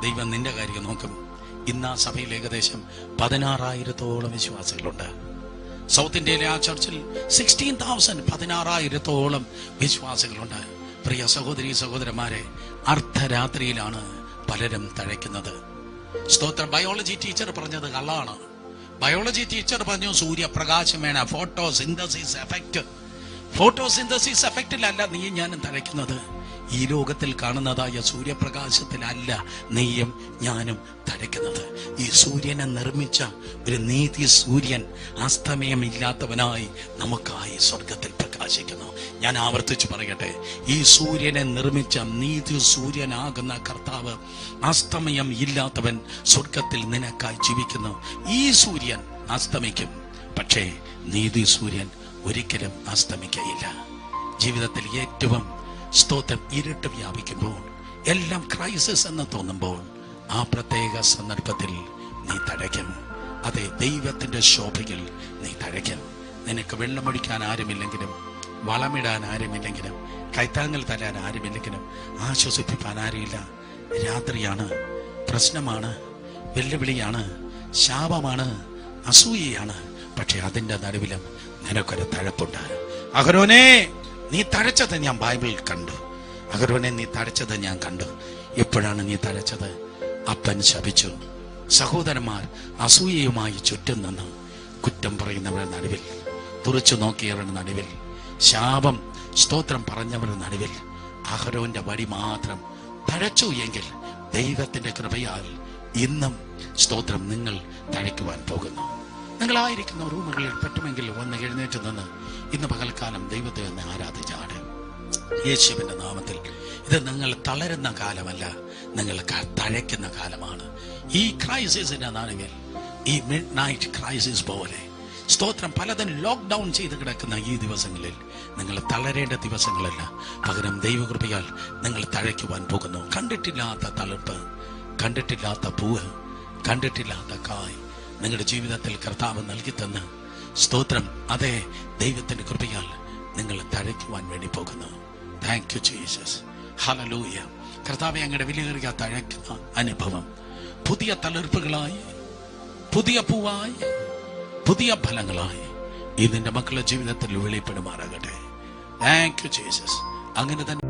ദൈവം നിന്റെ കാര്യം നോക്കും. ഇന്ന് ആ സഭയിൽ ഏകദേശം 16,000-ഓളം വിശ്വാസികളുണ്ട്. സൗത്ത് ഇന്ത്യയിലെ ആ ചർച്ചിൽ 16,000, 16,000-ഓളം വിശ്വാസികളുണ്ട്. പ്രിയ സഹോദരി സഹോദരന്മാരെ, അർദ്ധരാത്രിയിലാണ് പലരും തഴയ്ക്കുന്നത്. സ്തോത്രം. ബയോളജി ടീച്ചർ പറഞ്ഞത് കള്ളാണ്. ബയോളജി ടീച്ചർ പറഞ്ഞു സൂര്യപ്രകാശം വേണം, ഫോട്ടോസിന്തസിസ് എഫക്റ്റ്. ഫോട്ടോസിന്തസിസ് എഫക്റ്റിലല്ല നീ ഞാനും തഴയ്ക്കുന്നത്. ഈ ലോകത്തിൽ കാണുന്നതായ സൂര്യപ്രകാശത്തിലല്ല നീയും ഞാനും തഴയ്ക്കുന്നത്. ഈ സൂര്യനെ നിർമ്മിച്ച ഒരു നീതി സൂര്യൻ അസ്തമയമില്ലാത്തവനായി നമുക്കായി സ്വർഗത്തിൽ പ്രകാശിക്കുന്നു. ഞാൻ ആവർത്തിച്ചു പറയട്ടെ, ഈ സൂര്യനെ നിർമ്മിച്ച നീതി സൂര്യനാകുന്ന കർത്താവ് അസ്തമയം ഇല്ലാത്തവൻ സ്വർഗത്തിൽ നിനക്കായി ജീവിക്കുന്നു. ഈ സൂര്യൻ അസ്തമിക്കും, പക്ഷേ നീതി സൂര്യൻ ഒരിക്കലും അസ്തമിക്കയില്ല. ജീവിതത്തിൽ ഏറ്റവും സ്തോത്രം ഇരുട്ട് വ്യാപിക്കുമ്പോൾ, എല്ലാം ക്രൈസിസ് എന്ന് തോന്നുമ്പോൾ, ആ പ്രത്യേക സന്ദർഭത്തിൽ നീ തഴയ്ക്കും. അതെ, ദൈവത്തിന്റെ ശോഭയിൽ നീ തഴയ്ക്കും. നിനക്ക് വെള്ളമൊഴിക്കാൻ ആരുമില്ലെങ്കിലും, വളമിടാൻ ആരുമില്ലെങ്കിലും, കൈത്താങ്ങൽ തരാൻ ആരുമില്ലെങ്കിലും, ആശ്വസിപ്പിക്കാൻ ആരുമില്ല. രാത്രിയാണ്, പ്രശ്നമാണ്, വെല്ലുവിളിയാണ്, ശാപമാണ്, അസൂയയാണ്. പക്ഷെ അതിന്റെ നടുവിലും നിനക്കൊരു തഴപ്പുണ്ട്. അഹരോനെ, നീ തഴച്ചത് ഞാൻ ബൈബിളിൽ കണ്ടു. അഹരോനെ, നീ തഴച്ചത് ഞാൻ കണ്ടു. എപ്പോഴാണ് നീ തഴച്ചത്? അപ്പൻ ശപിച്ചു. സഹോദരന്മാർ അസൂയയുമായി ചുറ്റും നിന്ന് കുറ്റം പറയുന്നവരുടെ നടുവിൽ, തുറച്ചു നോക്കിയവരുടെ നടുവിൽ, ശാപം സ്തോത്രം പറഞ്ഞവരുടെ നടുവിൽ അഹരോന്റെ വടി മാത്രം തഴച്ചു എങ്കിൽ ദൈവത്തിന്റെ കൃപയാൽ ഇന്നും സ്തോത്രം നിങ്ങൾ തഴയ്ക്കുവാൻ പോകുന്നു. നിങ്ങളായിരിക്കുന്ന റൂമുകളിൽ പറ്റുമെങ്കിൽ ഒന്ന് എഴുന്നേറ്റ് നിന്ന് ഇന്ന് പകൽക്കാലം ദൈവത്തെ ഒന്ന് ആരാധിച്ചാട്. യേശുവിന്റെ നാമത്തിൽ. ഇത് നിങ്ങൾ തളരുന്ന കാലമല്ല, നിങ്ങൾ തഴയ്ക്കുന്ന കാലമാണ്. ഈ ക്രൈസിസിന്റെ നടുവിൽ, ഈ മിഡ് നൈറ്റ് ക്രൈസിസ് പോലെ സ്തോത്രം പലതും ലോക്ക്ഡൌൺ ചെയ്ത് കിടക്കുന്ന ഈ ദിവസങ്ങളിൽ നിങ്ങൾ തളരേണ്ട ദിവസങ്ങളല്ല, പകരം ദൈവകൃപയാൽ നിങ്ങൾ തഴയ്ക്കുവാൻ പോകുന്നു. കണ്ടിട്ടില്ലാത്ത തളിർപ്പ്, കണ്ടിട്ടില്ലാത്ത പൂവ്, കണ്ടിട്ടില്ലാത്ത കായ് നിങ്ങളുടെ ജീവിതത്തിൽ കർത്താവ് നൽകി തന്ന് സ്തോത്രം, അതേ ദൈവത്തിന്റെ കൃപയാൽ നിങ്ങൾ തഴയ്ക്കുവാൻ വേണ്ടി പോകുന്നു. Thank you Jesus. ഹല്ലേലൂയ. കർത്താവെ, അങ്ങയുടെ വിലയേറിയ തഴയ്ക്കുന്ന അനുഭവം പുതിയ തളിർപ്പുകളായി, പുതിയ പൂവായി, പുതിയ ഫലങ്ങളായി ഇതിന്റെ മക്കളുടെ ജീവിതത്തിൽ വെളിപ്പെടുമാറാകട്ടെ. Thank you Jesus. അങ്ങനെ തന്നെ